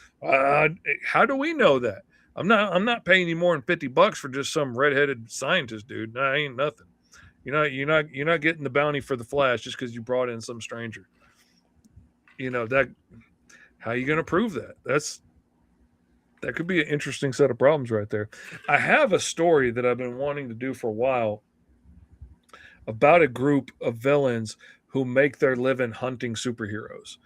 How do we know that? I'm not paying you more than $50 for just some redheaded scientist dude. Nah, ain't nothing. You're not getting the bounty for the Flash just because you brought in some stranger. That. How are you going to prove that? That could be an interesting set of problems right there. I have a story that I've been wanting to do for a while about a group of villains who make their living hunting superheroes.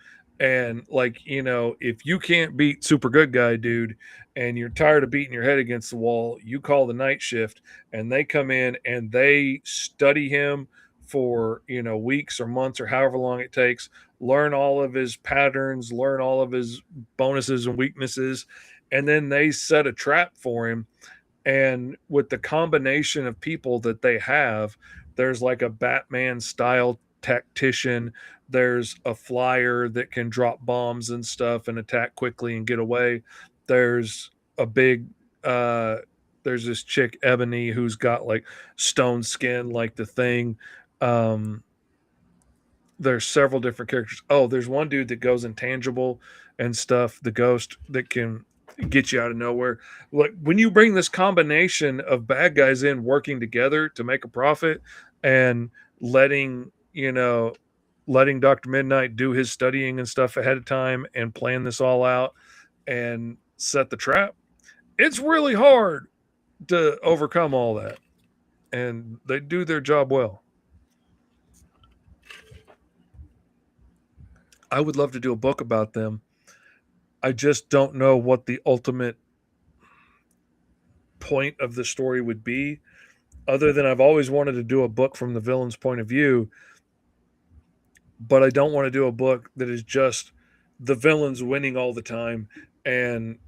And if you can't beat super good guy dude and you're tired of beating your head against the wall, you call the night shift and they come in and they study him for, weeks or months or however long it takes, learn all of his patterns, learn all of his bonuses and weaknesses, and then they set a trap for him. And with the combination of people that they have, there's like a Batman style tactician, there's a flyer that can drop bombs and stuff and attack quickly and get away, there's a big There's this chick Ebony who's got like stone skin like the Thing. Um, there's several different characters. Oh, there's one dude that goes intangible and stuff, the ghost that can get you out of nowhere. Like when you bring this combination of bad guys in working together to make a profit and letting, letting Dr. Midnight do his studying and stuff ahead of time and plan this all out and set the trap, it's really hard to overcome all that. And they do their job well. I would love to do a book about them. I just don't know what the ultimate point of the story would be, other than I've always wanted to do a book from the villain's point of view, but I don't want to do a book that is just the villains winning all the time and,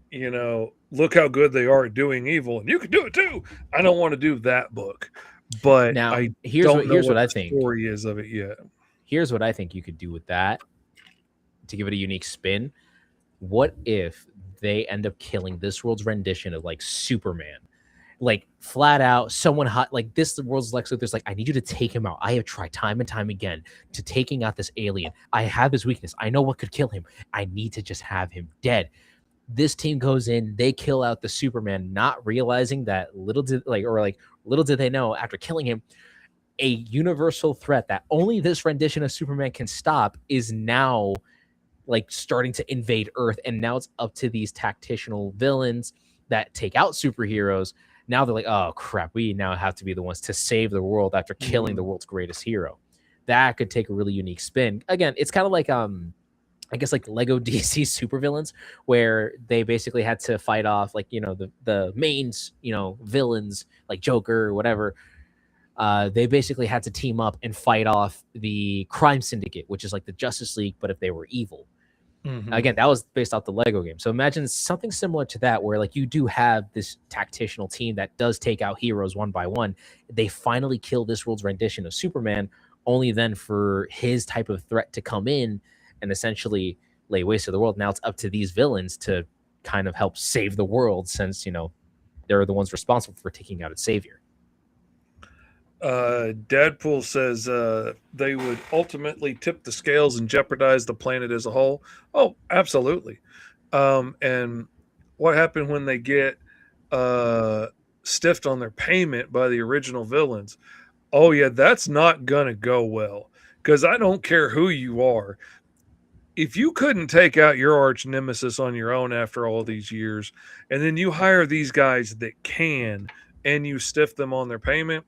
look how good they are at doing evil and you can do it too. I don't want to do that book, but Now, I here's don't know what I the think. story is of it yet. Here's what I think you could do with that to give it a unique spin. What if they end up killing this world's rendition of like Superman? Like flat out, someone hot like this, the world's Lex Luthor's like, I need you to take him out. I have tried time and time again to taking out this alien. I have his weakness. I know what could kill him. I need to just have him dead. This team goes in, they kill out the Superman, not realizing that little did they know after killing him, a universal threat that only this rendition of Superman can stop is now like starting to invade Earth, and now it's up to these tactical villains that take out superheroes. Now they're like, oh crap, we now have to be the ones to save the world after killing the world's greatest hero. That could take a really unique spin. Again, it's kind of like I guess like Lego DC supervillains, where they basically had to fight off like the mains villains like Joker or whatever. They basically had to team up and fight off the crime syndicate, which is like the Justice League, but if they were evil. Again, that was based off the Lego game. So imagine something similar to that, where like you do have this tactical team that does take out heroes one by one. They finally kill this world's rendition of Superman, only then for his type of threat to come in and essentially lay waste to the world. Now it's up to these villains to kind of help save the world, since they're the ones responsible for taking out its savior. Deadpool says they would ultimately tip the scales and jeopardize the planet as a whole. Oh, absolutely. And what happened when they get stiffed on their payment by the original villains? Oh, yeah, that's not going to go well, because I don't care who you are. If you couldn't take out your arch nemesis on your own after all these years, and then you hire these guys that can, and you stiff them on their payment,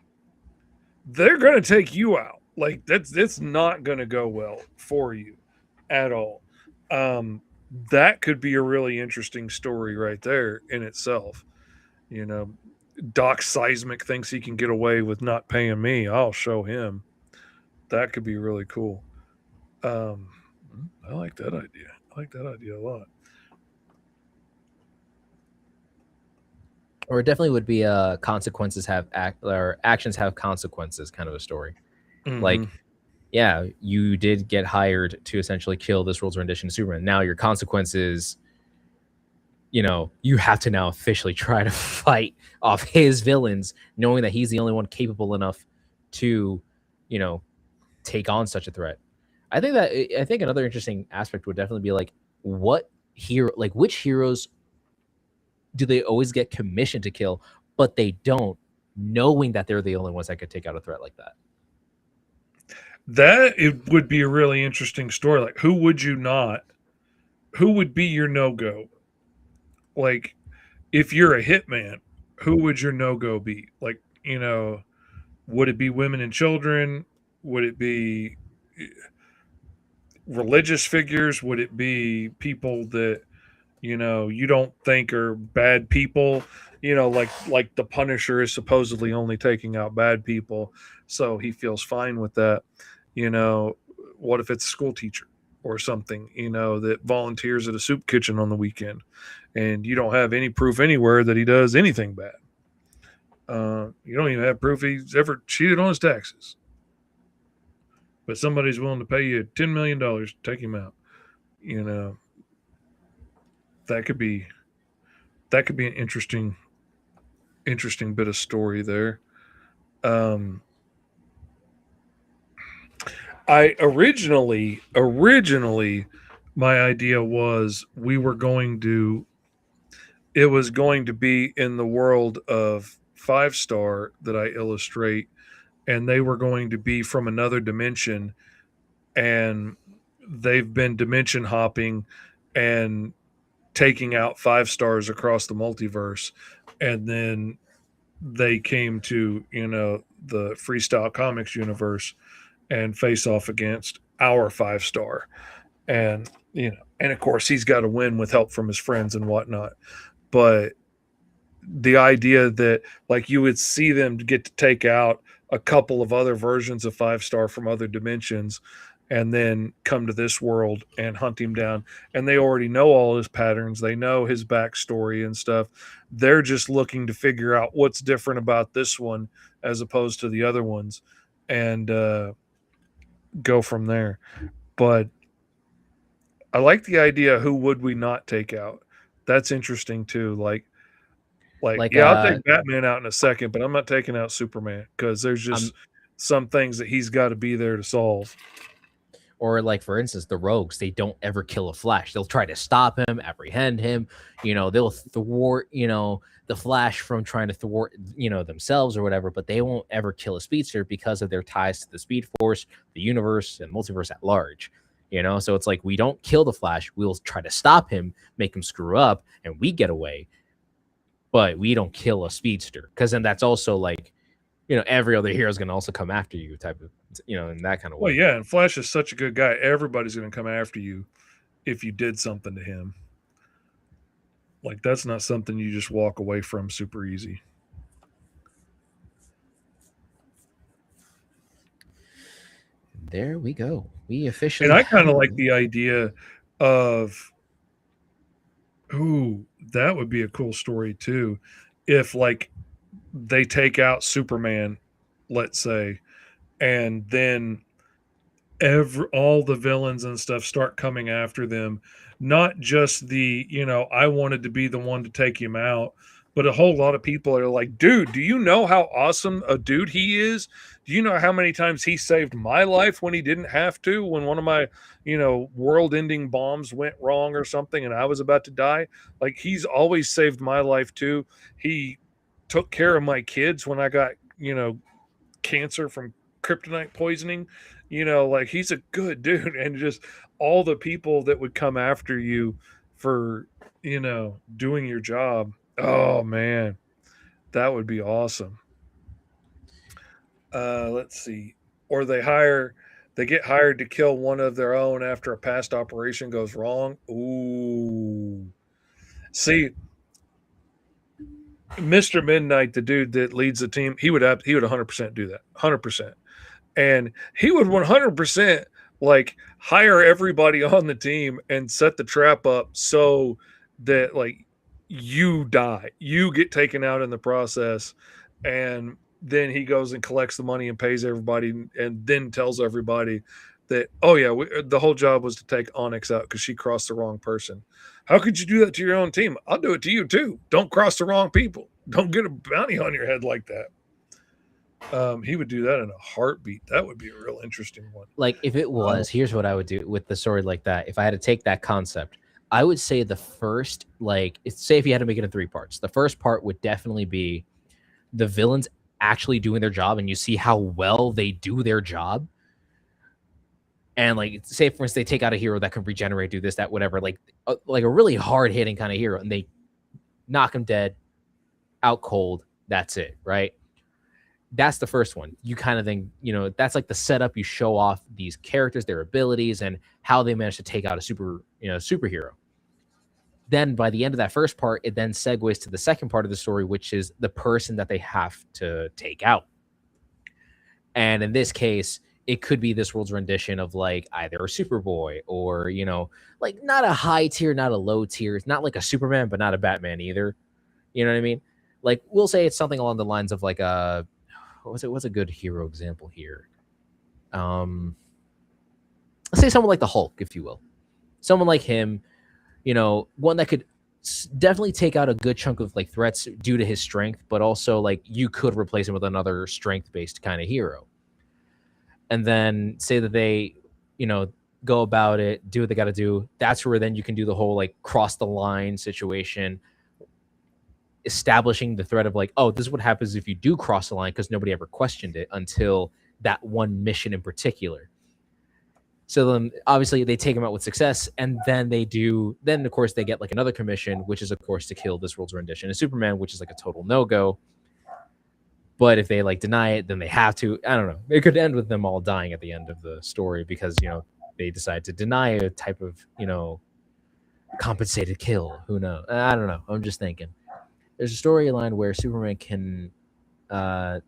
they're going to take you out. Like that's not going to go well for you at all. That could be a really interesting story right there in itself. Doc Seismic thinks he can get away with not paying me. I'll show him. That could be really cool. I like that idea. I like that idea a lot. Or it definitely would be consequences have or actions have consequences kind of a story. Like, yeah, you did get hired to essentially kill this world's rendition of Superman. Now your consequences, you have to now officially try to fight off his villains, knowing that he's the only one capable enough to, take on such a threat. I think another interesting aspect would definitely be like, which heroes do they always get commissioned to kill, but they don't, knowing that they're the only ones that could take out a threat like that? That it would be a really interesting story. Like, who would you not? Who would be your no-go? Like, if you're a hitman, who would your no-go be? Like, would it be women and children? Would it be religious figures? Would it be people that you don't think are bad people? Like the Punisher is supposedly only taking out bad people, so he feels fine with that. What if it's a school teacher or something, that volunteers at a soup kitchen on the weekend, and you don't have any proof anywhere that he does anything bad? You don't even have proof he's ever cheated on his taxes, but somebody's willing to pay you $10 million to take him out. That could be an interesting interesting bit of story there. Um, I originally, my idea was we were going to. It was going to be in the world of Five Star that I illustrate, and they were going to be from another dimension, and they've been dimension hopping and taking out Five Stars across the multiverse, and then they came to the Freestyle Comics universe and face off against our Five Star, and and of course he's got to win with help from his friends and whatnot. But the idea that like you would see them get to take out a couple of other versions of Five Star from other dimensions and then come to this world and hunt him down, and they already know all his patterns, they know his backstory and stuff. They're just looking to figure out what's different about this one as opposed to the other ones, and go from there. But I like the idea, who would we not take out? That's interesting too. Like, yeah, I'll take Batman out in a second, but I'm not taking out Superman because there's just some things that he's got to be there to solve. Or like, for instance, the Rogues, they don't ever kill a Flash. They'll try to stop him, apprehend him. They'll thwart, the Flash from trying to thwart, themselves or whatever, but they won't ever kill a speedster because of their ties to the Speed Force, the universe, and multiverse at large. So it's like, we don't kill the Flash. We'll try to stop him, make him screw up, and we get away. But we don't kill a speedster, because then that's also like, every other hero is going to also come after you, type of, in that kind of way. Well, yeah, and Flash is such a good guy. Everybody's going to come after you if you did something to him. Like, that's not something you just walk away from super easy. There we go. We officially. And I kind of like the idea of, that would be a cool story too. If like they take out Superman, let's say, and then all the villains and stuff start coming after them, not just the I wanted to be the one to take him out, but a whole lot of people are like, dude, do you know how awesome a dude he is? Do you know how many times he saved my life when he didn't have to, when one of my world ending bombs went wrong or something and I was about to die? Like, he's always saved my life too. He took care of my kids when I got cancer from kryptonite poisoning. Like, he's a good dude. And just all the people that would come after you for doing your job, oh man, that would be awesome. Let's see. Or they get hired to kill one of their own after a past operation goes wrong. Ooh, see, Mr. Midnight, the dude that leads the team, he would 100% do that. 100%. And he would 100% like hire everybody on the team and set the trap up so that like you die, you get taken out in the process, and then he goes and collects the money and pays everybody, and then tells everybody that, oh yeah, the whole job was to take Onyx out because she crossed the wrong person. How could you do that to your own team? I'll do it to you too. Don't cross the wrong people. Don't get a bounty on your head like that. He would do that in a heartbeat. That would be a real interesting one. Like, if it was, here's what I would do with the story like that. If I had to take that concept, I would say the first, like, say if you had to make it in 3 parts, the first part would definitely be the villains actually doing their job, and you see how well they do their job. And like, say for instance, they take out a hero that can regenerate, do this, that, whatever, like a really hard hitting kind of hero, and they knock him dead, out cold. That's it, right? That's the first one. You kind of think, that's like the setup. You show off these characters, their abilities, and how they manage to take out a superhero. Then by the end of that first part, it then segues to the second part of the story, which is the person that they have to take out. And in this case, it could be this world's rendition of like either a Superboy or, like not a high tier, not a low tier. It's not like a Superman, but not a Batman either. You know what I mean? Like, we'll say it's something along the lines of like what's a good hero example here? Let's say someone like the Hulk, if you will. Someone like him, one that could definitely take out a good chunk of like threats due to his strength, but also like you could replace him with another strength-based kind of hero. And then say that they, go about it, do what they got to do. That's where then you can do the whole like cross the line situation, establishing the threat of like, oh, this is what happens if you do cross the line, because nobody ever questioned it until that one mission in particular. So then obviously they take him out with success, and then of course they get like another commission, which is of course to kill this world's rendition of Superman, which is like a total no-go. But if they like deny it, then they have to. I don't know. It could end with them all dying at the end of the story because, they decide to deny a type of, compensated kill. Who knows? I don't know. I'm just thinking. There's a storyline where Superman can shot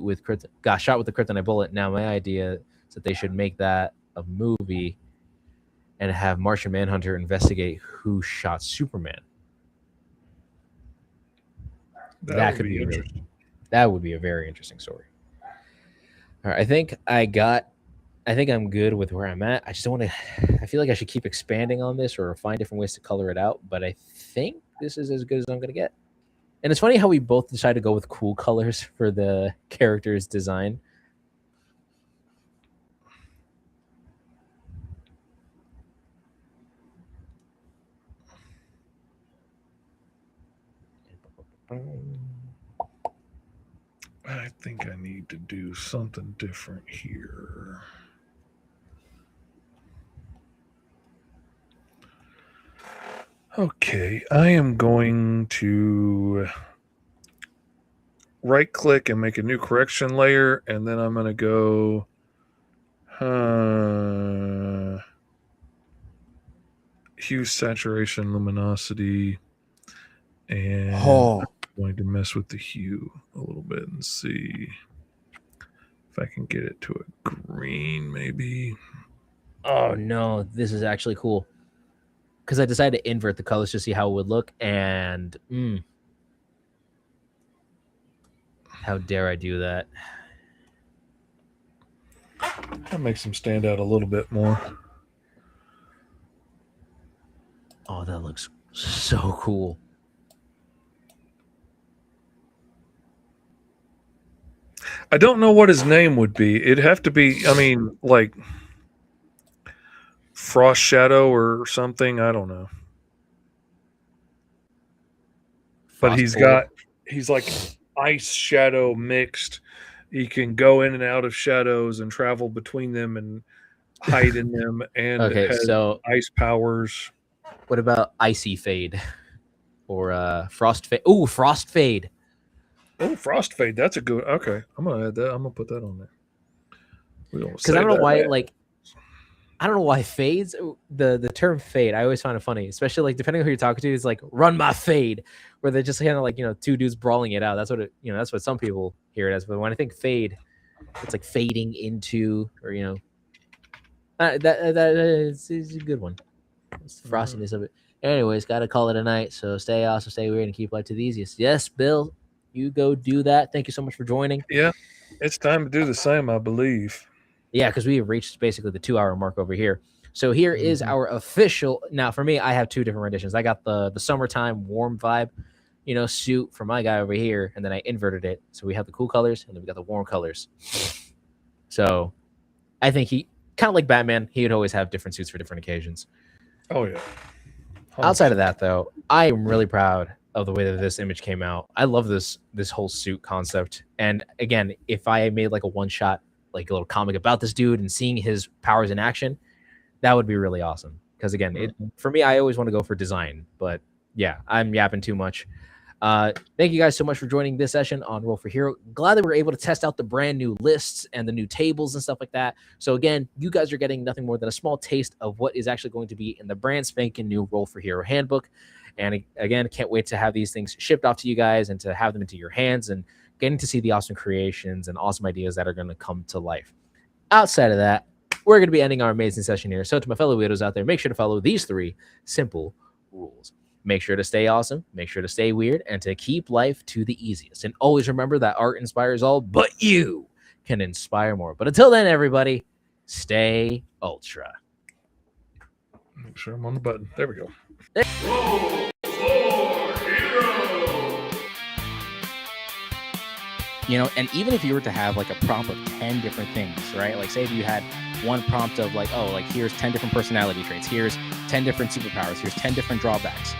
with the kryptonite bullet. Now my idea is that they should make that a movie and have Martian Manhunter investigate who shot Superman. That could be interesting. That would be a very interesting story. All right, I think I'm good with where I'm at. I just don't want to. I feel like I should keep expanding on this or find different ways to color it out. But I think this is as good as I'm going to get. And it's funny how we both decided to go with cool colors for the character's design. I think I need to do something different here. Okay, I am going to right click and make a new correction layer, and then I'm going to go hue, saturation, luminosity, and I'm going to mess with the hue a little bit and see if I can get it to a green maybe. Oh no, this is actually cool. Because I decided to invert the colors to see how it would look, and how dare I do that? That makes them stand out a little bit more. Oh, that looks so cool. I don't know what his name would be. It'd have to be, like Frost Shadow or something. I don't know. But he's like ice shadow mixed. He can go in and out of shadows and travel between them and hide in them, and has ice powers. What about Icy Fade or Frost Fade? Ooh, Frost Fade. Oh, Frost Fade. That's a good. Okay, I'm gonna add that. I'm gonna put that on there. Because I don't know why, I don't know why fades. The term fade, I always find it funny, especially like depending on who you're talking to. Is like run my fade, where they're just kind of like two dudes brawling it out. That's what that's what some people hear it as. But when I think fade, it's like fading into, or that is a good one. It's the frostiness of it. Anyways, gotta call it a night. So stay awesome, stay weird, and keep life to the easiest. Yes, Bill, you go do that. Thank you so much for joining. Yeah, it's time to do the same, I believe. Yeah, because we have reached basically the 2-hour mark over here. So here is our official. Now, for me, I have two different renditions. I got the summertime warm vibe, suit for my guy over here, and then I inverted it. So we have the cool colors, and then we got the warm colors. So I think he kind of like Batman. He would always have different suits for different occasions. Oh yeah. 100%. Outside of that, though, I am really proud of the way that this image came out. I love this whole suit concept. And again, if I made like a one-shot, like a little comic about this dude and seeing his powers in action, that would be really awesome. Because again, for me, I always want to go for design. But yeah, I'm yapping too much. Thank you guys so much for joining this session on Roll for Hero. Glad that we were able to test out the brand new lists and the new tables and stuff like that. So again, you guys are getting nothing more than a small taste of what is actually going to be in the brand spanking new Roll for Hero handbook. And again, can't wait to have these things shipped off to you guys and to have them into your hands and getting to see the awesome creations and awesome ideas that are going to come to life. Outside of that, we're going to be ending our amazing session here. So to my fellow weirdos out there, make sure to follow these 3 simple rules. Make sure to stay awesome, make sure to stay weird, and to keep life to the easiest. And always remember that art inspires all, but you can inspire more. But until then, everybody, stay ultra. Make sure I'm on the button. There we go. Roll you know. And even if you were to have like a prompt of 10 different things, right? Like say if you had one prompt of like, oh, like here's 10 different personality traits, here's 10 different superpowers, here's 10 different drawbacks.